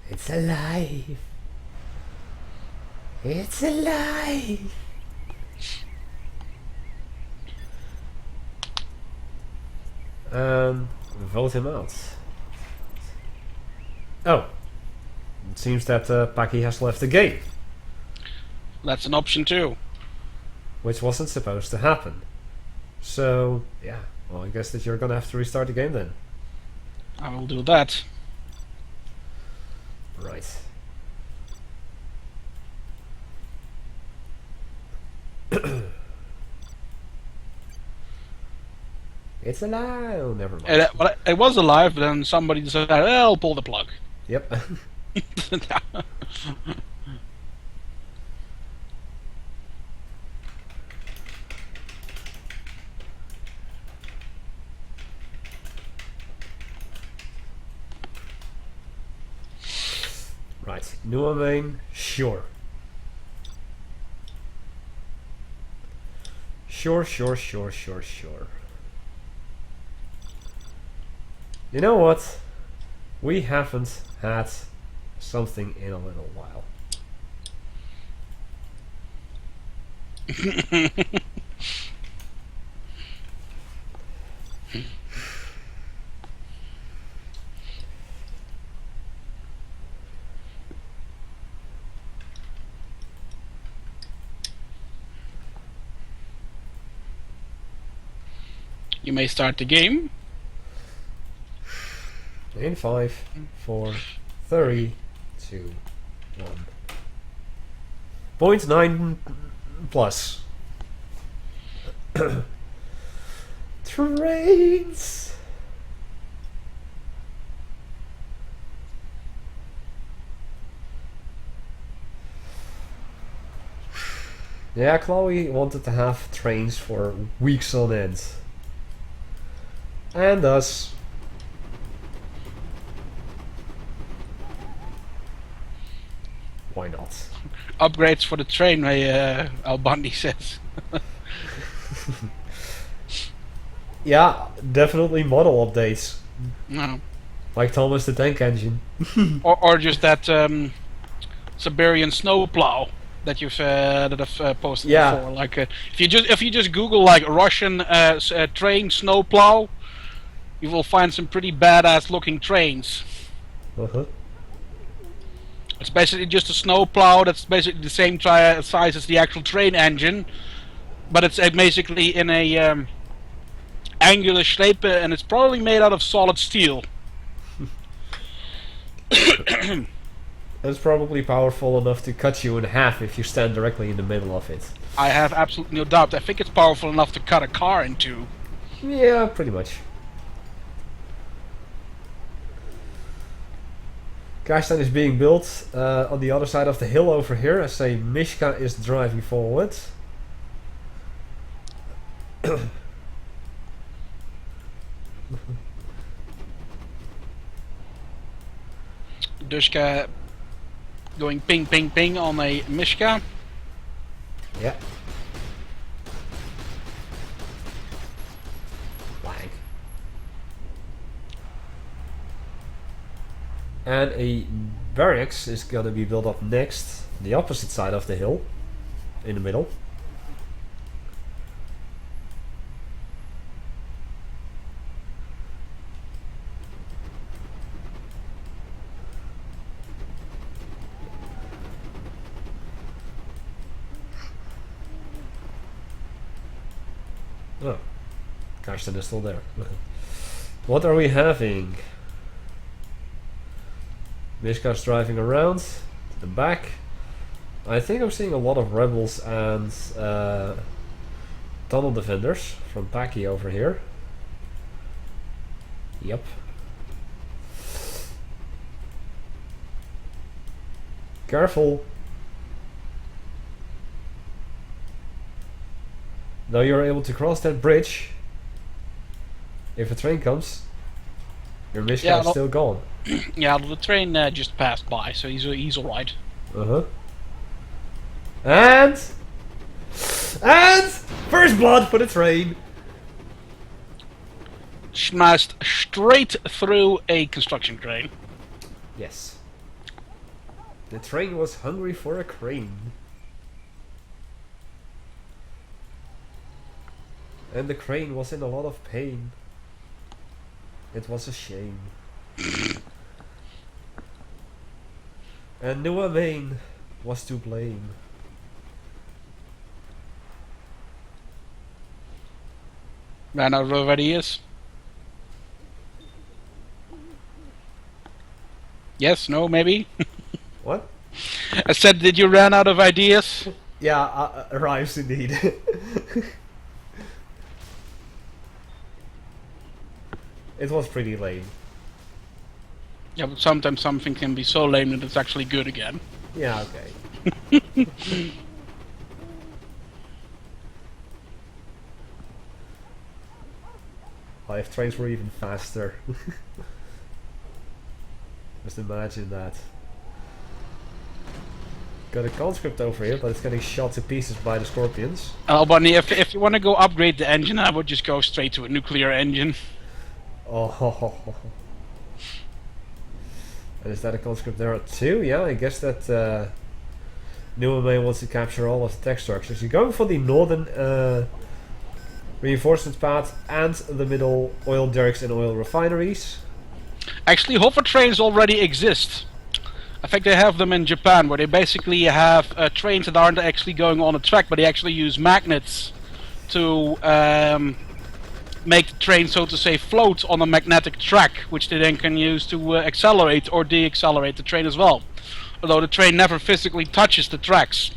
It's alive. It's alive. Vote him out. Oh. It seems that Paki has left the game. That's an option too. Which wasn't supposed to happen. So, yeah. Well, I guess that you're gonna have to restart the game then. I will do that. Right. It's alive. Oh, never mind. It was alive, but then somebody decided, I'll pull the plug. Yep. Right. New main? Sure. Sure. You know what? We haven't had something in a little while. You may start the game. In 5, 4, 3, 2, 1. 0.9 plus. Trains. Yeah, Chloe wanted to have trains for weeks on end. And us. Why not? Upgrades for the train, Albandi says. Yeah, definitely model updates. No. Like Thomas the Tank Engine. or just that Siberian snowplow that you've that I've posted before. Like if you just Google like Russian train snowplow, you will find some pretty badass looking trains. Uh-huh. It's basically just a snowplow that's basically the same size as the actual train engine, but it's basically in a angular shape, and it's probably made out of solid steel. It's probably powerful enough to cut you in half if you stand directly in the middle of it. I have absolutely no doubt. I think it's powerful enough to cut a car in two. Yeah, pretty much. Kaistein is being built on the other side of the hill over here as a Mishka is driving forward. Dushka going ping, ping, ping on a Mishka. Yeah. Lag. And a barracks is gonna be built up next, the opposite side of the hill, in the middle. Oh, Karsten is still there. What are we having? Mishka's driving around to the back. I think I'm seeing a lot of rebels and tunnel defenders from Paki over here. Yep. Careful. Now you're able to cross that bridge. If a train comes, your Mishka Yeah, is still gone. Yeah, the train just passed by, so he's alright. Uh-huh. And first blood for the train. Smashed straight through a construction crane. Yes. The train was hungry for a crane. And the crane was in a lot of pain. It was a shame. And Noah Main was to blame. Ran out of ideas. Yes, no, maybe? What? I said, did you run out of ideas? Yeah, rhymes indeed. It was pretty lame. Yeah, but sometimes something can be so lame that it's actually good again. Yeah, okay. Oh, if trains were even faster. Just imagine that. Got a conscript over here, but it's getting shot to pieces by the scorpions. Bunny, if you want to go upgrade the engine, I would just go straight to a nuclear engine. Oh. And is that a conscript there too? Yeah, I guess that Newman wants to capture all of the tech structures. You're going for the northern reinforcement path and the middle oil derricks and oil refineries. Actually, hover trains already exist. I think they have them in Japan, where they basically have trains that aren't actually going on a track, but they actually use magnets to make the train, so to say, float on a magnetic track, which they then can use to accelerate or de-accelerate the train as well. Although the train never physically touches the tracks.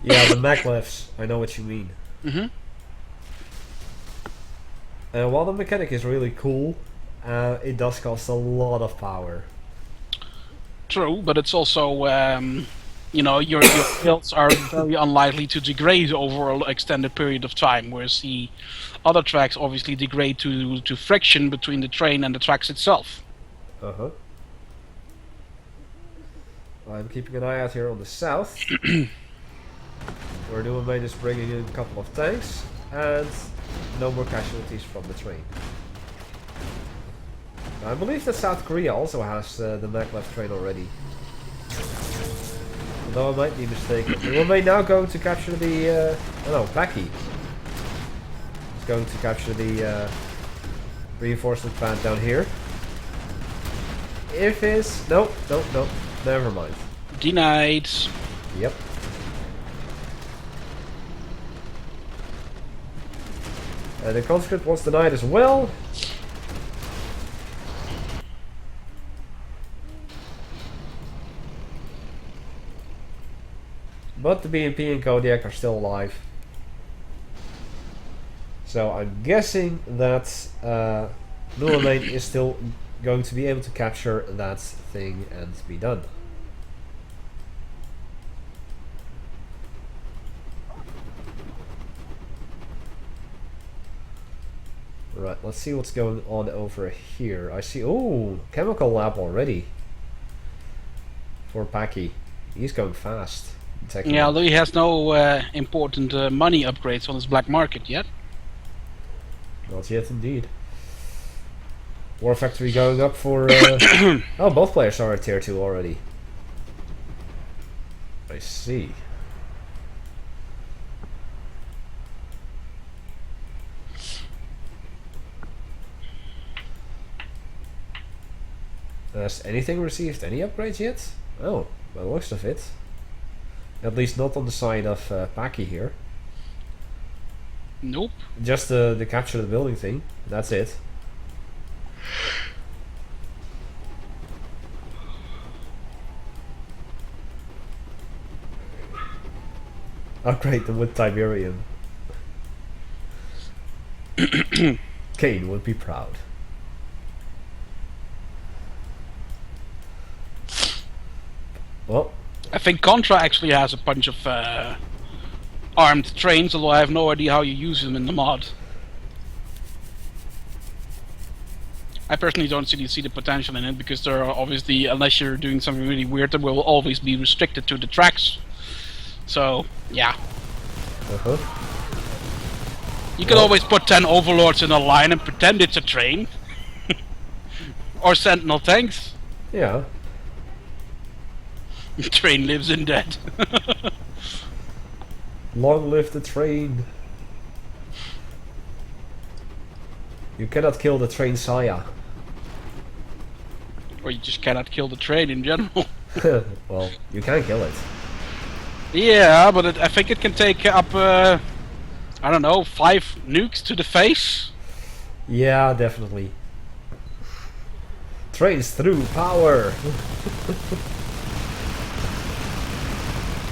Yeah, the maglevs. I know what you mean. Mm-hmm. While the mechanic is really cool, it does cost a lot of power. True, but it's also, you know, your builds are very unlikely to degrade over an extended period of time, whereas the other tracks obviously degrade to friction between the train and the tracks itself. Uh-huh. I'm keeping an eye out here on the south. Where Newman is bringing in a couple of tanks, and no more casualties from the train. I believe that South Korea also has the maglev train already. Although I might be mistaken. We may now go to capture the... oh no, Paki is going to capture the reinforcement plant down here. If it's... Nope, never mind. Denied. Yep. The conscript was denied as well. But the BMP and Kodiak are still alive. So I'm guessing that Nulamain is still going to be able to capture that thing and be done. Right, let's see what's going on over here. I see, oh, chemical lab already. for Paki. He's going fast. Yeah, although he has no important money upgrades on his black market yet. Not yet, indeed. War Factory going up for... oh, both players are at tier 2 already. I see. Has anything received any upgrades yet? Oh, by the looks of it. At least not on the side of Paki here. Nope. Just the capture the building thing. That's it. Upgrade them with Tiberium. Kane would be proud. Well, I think Contra actually has a bunch of armed trains, although I have no idea how you use them in the mod. I personally don't see the potential in it, because there are obviously, unless you're doing something really weird, there will always be restricted to the tracks. So, yeah. You can always put 10 overlords in a line and pretend it's a train. Or sentinel tanks. yeah. The train lives in dead. Long live the train. You cannot kill the train Saya. Or you just cannot kill the train in general. Well, you can kill it. Yeah, but I think it can take up, I don't know, 5 nukes to the face. Yeah, definitely. Trains through power.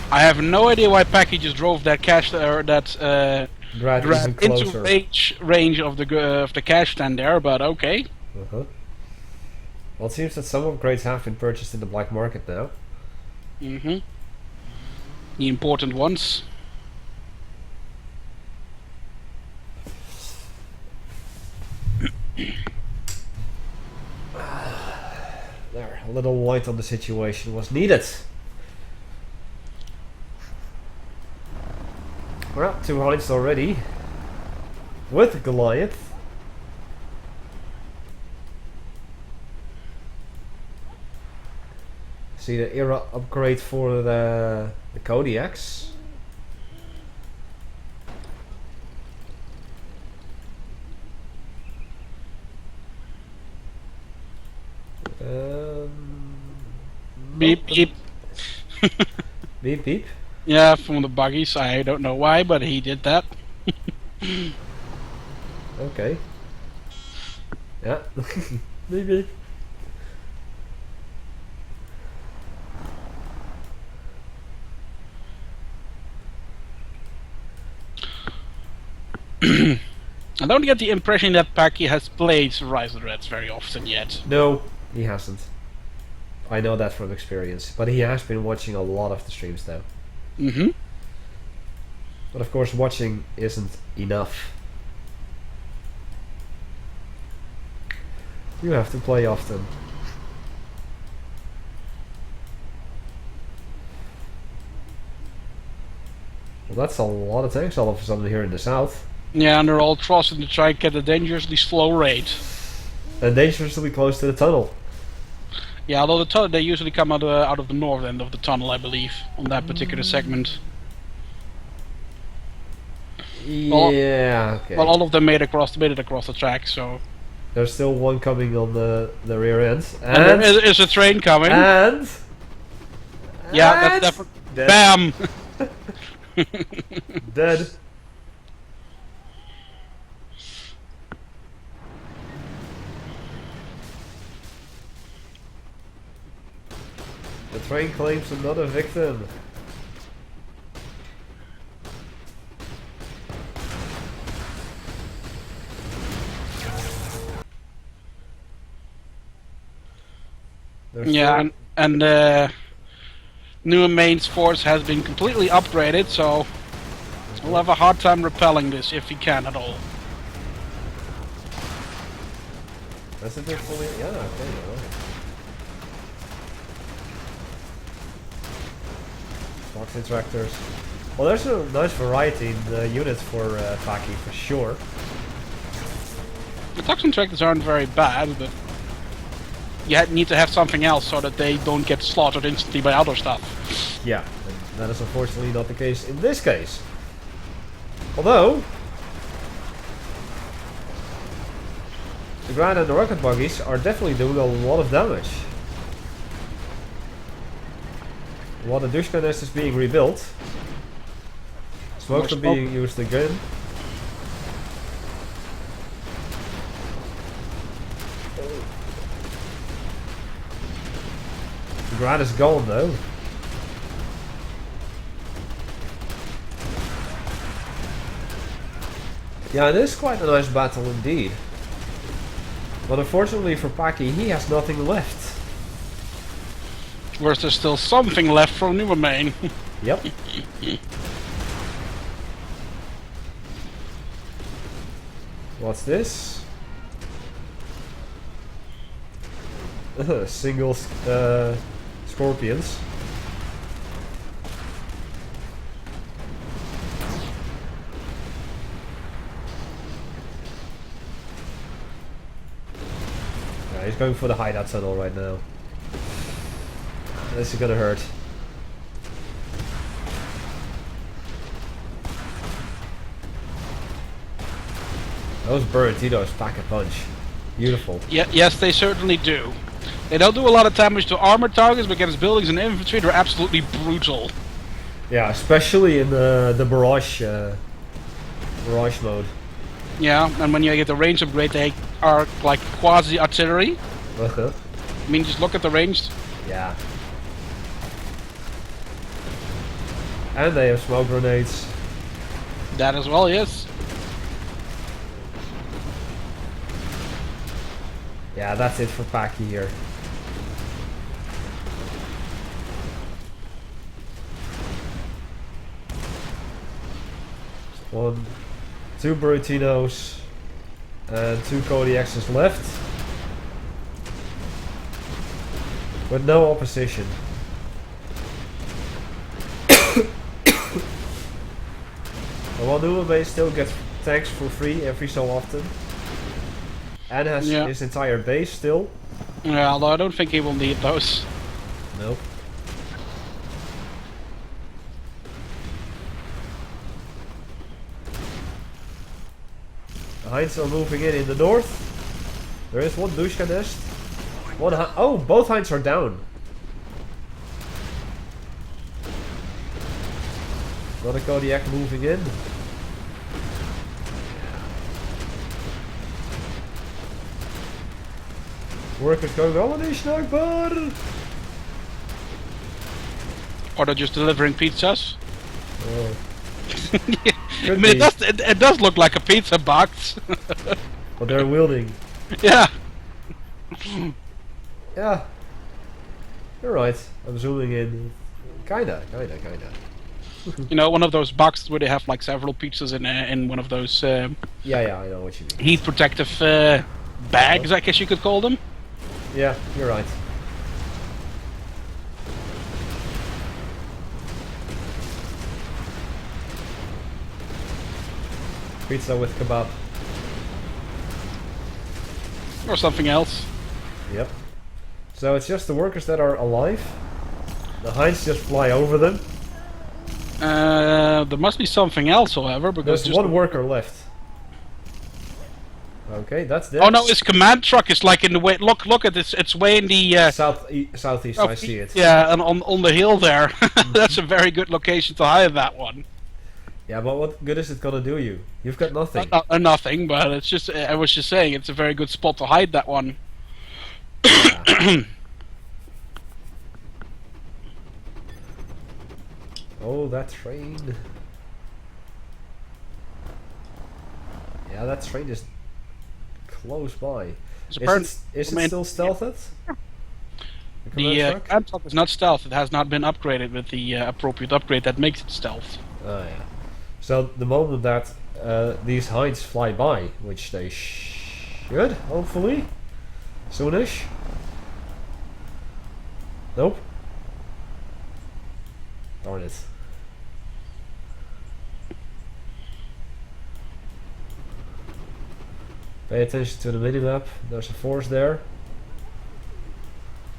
I have no idea why Paki just drove that cash or that Grad even into closer. range of the cash stand there, but okay. Well, it seems that some upgrades have been purchased in the black market now. The important ones. There, a little light on the situation was needed. We're up 2 heights already. With Goliath. See the era upgrade for the Kodiaks. Beep beep. Beep beep. Yeah, from the buggies. I don't know why, but he did that. Okay. Yeah. Beep beep. I don't get the impression that Paki has played Rise of the Reds very often yet. No, he hasn't. I know that from experience. But he has been watching a lot of the streams now. But of course watching isn't enough. You have to play often. Well, that's a lot of tanks all of a sudden here in the south. Yeah, and they're all trusting to try and get a dangerously slow rate. And dangerously close to the tunnel. Yeah, although the tunnel, they usually come out of the north end of the tunnel, I believe, on that particular segment. Yeah, okay. Well, all of them made it across the track, so... There's still one coming on the rear end. And there is a train coming. And... Yeah, that's Dead. BAM! Dead. The train claims another victim. There's Yeah, still- and new main's force has been completely upgraded, so we'll have a hard time repelling this if he can at all. That's a bit fully. Yeah, okay. Fox Interactors. Well, there's a nice variety in the units for Paki for sure. The toxin tractors aren't very bad, but you need to have something else so that they don't get slaughtered instantly by other stuff. Yeah, and that is unfortunately not the case in this case. Although the Grand and the Rocket Buggies are definitely doing a lot of damage. While the Dushka nest is being rebuilt, smokes are being used again. The Grand is gone though. Yeah, it is quite a nice battle indeed. But unfortunately for Paki, he has nothing left. Whereas there's still something left from New Main. Yep. What's this? Single scorpions. Yeah, he's going for the hideout tunnel right now. This is gonna hurt. Those Burritinos pack a punch. Beautiful. Yeah, yes, they certainly do. They don't do a lot of damage to armored targets, but against buildings and infantry, they're absolutely brutal. Yeah, especially in the barrage mode. Yeah, and when you get the range upgrade, they are like quasi-artillery. Uh-huh. I mean, just look at the range. Yeah. And they have smoke grenades. That as well, yes. Yeah, that's it for Paki here. One, two Burritinos, and two Kodiaxes left. With no opposition. And while Nuame still gets tanks for free every so often. And has his entire base still. Yeah, although I don't think he will need those. Nope. The Hinds are moving in the north. There is one Dushka nest. Oh, both Hinds are down. Another Kodiak moving in. Workers going holiday sniper! Or they're just delivering pizzas. Oh. I mean, it does look like a pizza box. But they're wielding. Yeah. Yeah. You're right. I'm zooming in. Kinda. You know, one of those boxes where they have like several pizzas in one of those Yeah, I know what you mean. heat protective bags, I guess you could call them. Yeah, you're right. Pizza with kebab. Or something else. Yep. So it's just the workers that are alive. The Hinds just fly over them. There must be something else, however, because There's one worker left. Okay, that's this. Oh no, his command truck is like in the way. Look at this. It's way in the southeast. I see it. Yeah, and on the hill there. That's a very good location to hide that one. Yeah, but what good is it gonna do you? You've got nothing. Nothing, but it's just. I was just saying, it's a very good spot to hide that one. Yeah. Oh, that train. Yeah, that train is close by. Is it still stealthed? The command truck is not stealth. It has not been upgraded with the appropriate upgrade that makes it stealth. Oh yeah. So the moment that these Hinds fly by, which they should, hopefully, soonish. Nope. Darn it. Pay attention to the minimap. There's a force there.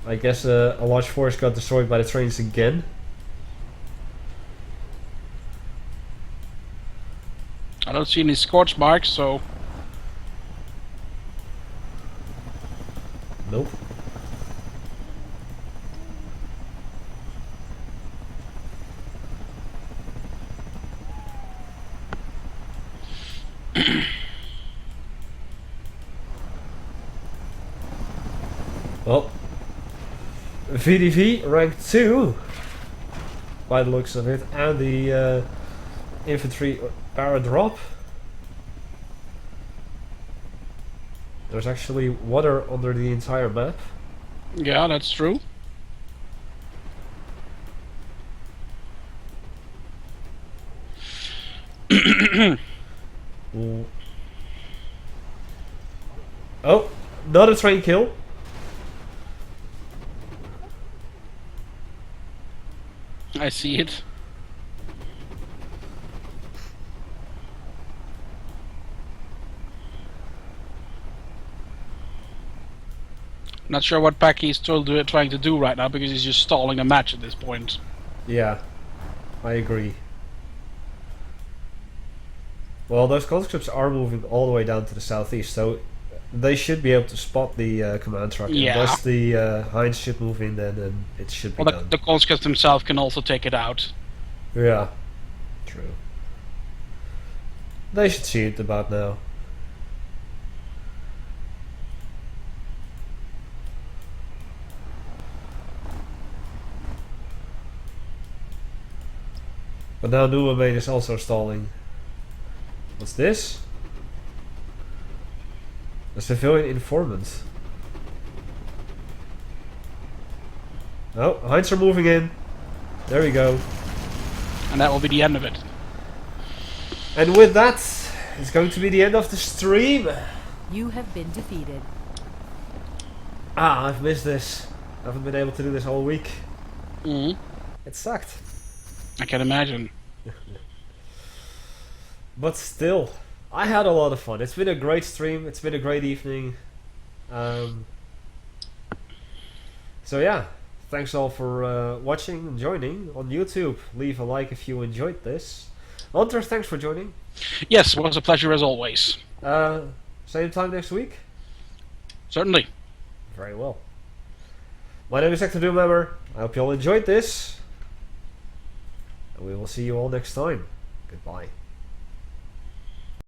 I guess a large force got destroyed by the trains again. I don't see any scorch marks, so Nope. Well, VDV rank 2 by the looks of it, and the infantry para drop. There's actually water under the entire map. yeah, that's true. Ooh. Oh, not a train kill. I see it. Not sure what Paki is still trying to do right now, because he's just stalling the match at this point. Yeah, I agree. Well, those conscripts are moving all the way down to the southeast, so they should be able to spot the command truck. Yeah. Unless the Heinz should move in, then it should be Well, done. the conscript himself can also take it out. Yeah, true. They should see it about now. But now Doomhammer is also stalling. What's this? A civilian informant. Oh, Heinz are moving in. There we go. And that will be the end of it. And with that, it's going to be the end of the stream. You have been defeated. Ah, I've missed this. I haven't been able to do this all week. Mm-hmm. It sucked. I can imagine. But still, I had a lot of fun. It's been a great stream. It's been a great evening. So yeah, thanks all for watching and joining on YouTube. Leave a like if you enjoyed this. Hunter, thanks for joining. Yes, it was a pleasure as always. Same time next week? Certainly. Very well. My name is Hecthor Doomhammer. I hope you all enjoyed this. And we will see you all next time. Goodbye.